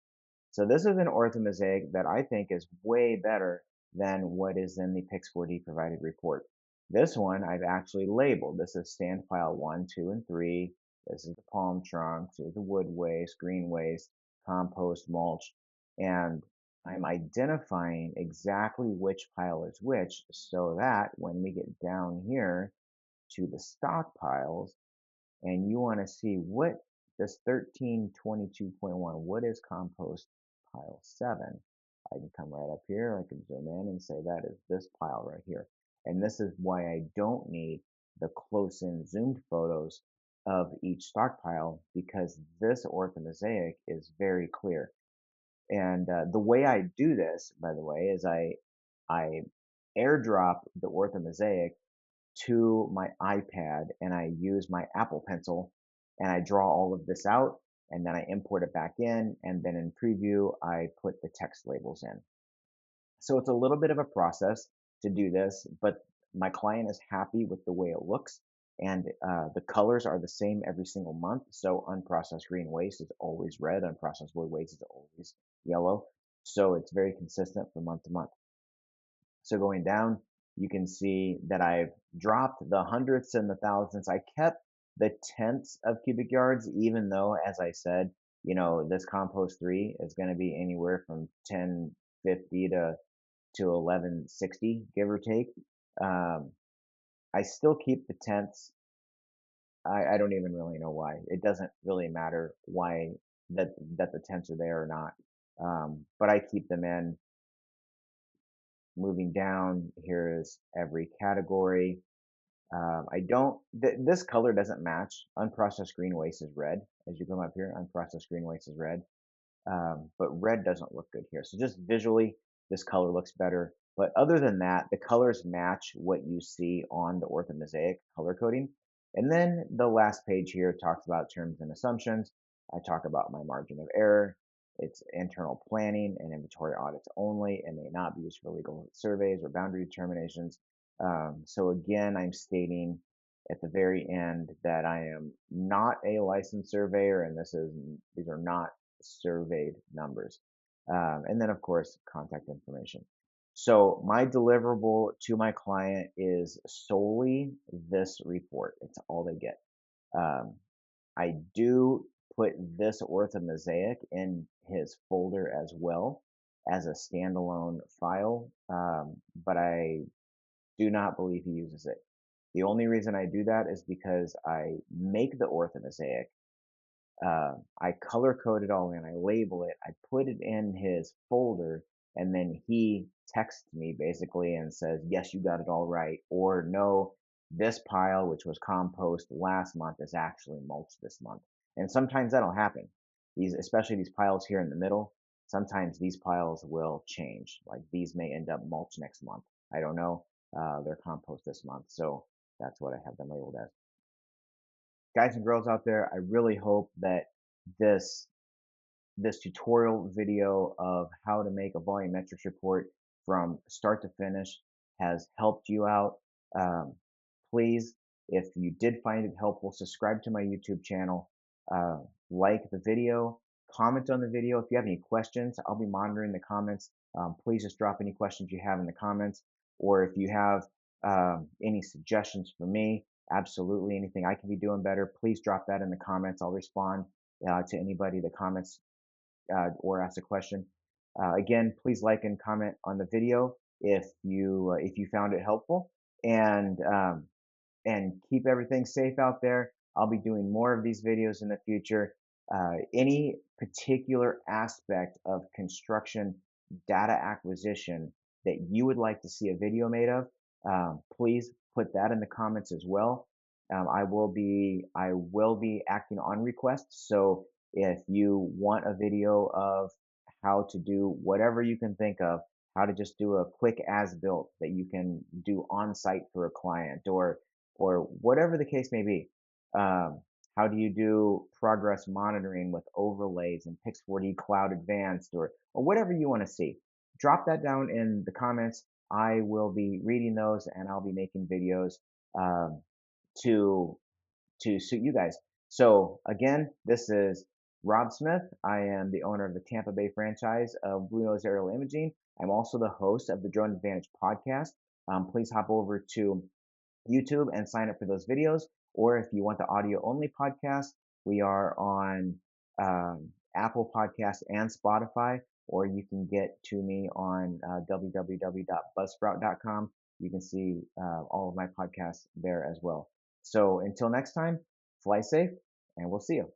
So this is an orthomosaic that I think is way better than what is in the Pix4D provided report. This one I've actually labeled. This is stand pile 1, 2, and 3. This is the palm trunk. This is the wood waste, green waste, compost, mulch. And I'm identifying exactly which pile is which so that when we get down here to the stockpiles, and you want to see what this 1322.1, what is compost pile 7? I can come right up here, I can zoom in and say that is this pile right here. And this is why I don't need the close-in zoomed photos of each stockpile, because this orthomosaic is very clear. And the way I do this, by the way, is I airdrop the orthomosaic to my iPad and I use my Apple Pencil and I draw all of this out and then I import it back in, and then in preview I put the text labels in. So it's a little bit of a process to do this, but my client is happy with the way it looks, and the colors are the same every single month. So unprocessed green waste is always red, unprocessed wood waste is always yellow. So it's very consistent from month to month. So going down, you can see that I've dropped the hundredths and the thousandths. I kept the tenths of cubic yards, even though, as I said, you know, this compost 3 is going to be anywhere from 1050 to 1160, give or take. I still keep the tenths. I don't even really know why. It doesn't really matter why that the tenths are there or not. But I keep them in. Moving down, here is every category. I don't, this color doesn't match. Unprocessed green waste is red. As you come up here, unprocessed green waste is red. But red doesn't look good here. So just visually, this color looks better. But other than that, the colors match what you see on the orthomosaic color coding. And then the last page here talks about terms and assumptions. I talk about my margin of error. It's internal planning and inventory audits only, and may not be used for legal surveys or boundary determinations. So again, I'm stating at the very end that I am not a licensed surveyor, and these are not surveyed numbers. And then of course, contact information. So my deliverable to my client is solely this report. It's all they get. I do put this orthomosaic in his folder as well as a standalone file, but I do not believe he uses it. The only reason I do that is because I make the orthomosaic, I color code it all in, I label it, I put it in his folder, and then he texts me basically and says, yes, you got it all right, or no, this pile, which was compost last month, is actually mulch this month. And sometimes that'll happen. Especially these piles here in the middle, sometimes these piles will change. Like these may end up mulch next month. I don't know. They're compost this month. So that's what I have them labeled as. Guys and girls out there, I really hope that this tutorial video of how to make a volumetrics report from start to finish has helped you out. Please, if you did find it helpful, subscribe to my YouTube channel, like the video, comment on the video. If you have any questions, I'll be monitoring the comments. Please just drop any questions you have in the comments, or if you have any suggestions for me, absolutely anything I can be doing better, please drop that in the comments. I'll respond to anybody that comments or ask a question. Again, please like and comment on the video if you found it helpful, and keep everything safe out there. I'll be doing more of these videos in the future. Any particular aspect of construction data acquisition that you would like to see a video made of, please put that in the comments as well. I will be acting on requests. So if you want a video of how to do whatever you can think of, how to just do a quick as-built that you can do on site for a client, or whatever the case may be. How do you do progress monitoring with overlays and Pix4D Cloud Advanced, or whatever you want to see? Drop that down in the comments. I will be reading those, and I'll be making videos to suit you guys. So again, this is Rob Smith. I am the owner of the Tampa Bay franchise of Blue Nose Aerial Imaging. I'm also the host of the Drone Advantage podcast. Please hop over to YouTube and sign up for those videos. Or if you want the audio only podcast, we are on Apple Podcasts and Spotify, or you can get to me on www.buzzsprout.com. You can see all of my podcasts there as well. So until next time, fly safe, and we'll see you.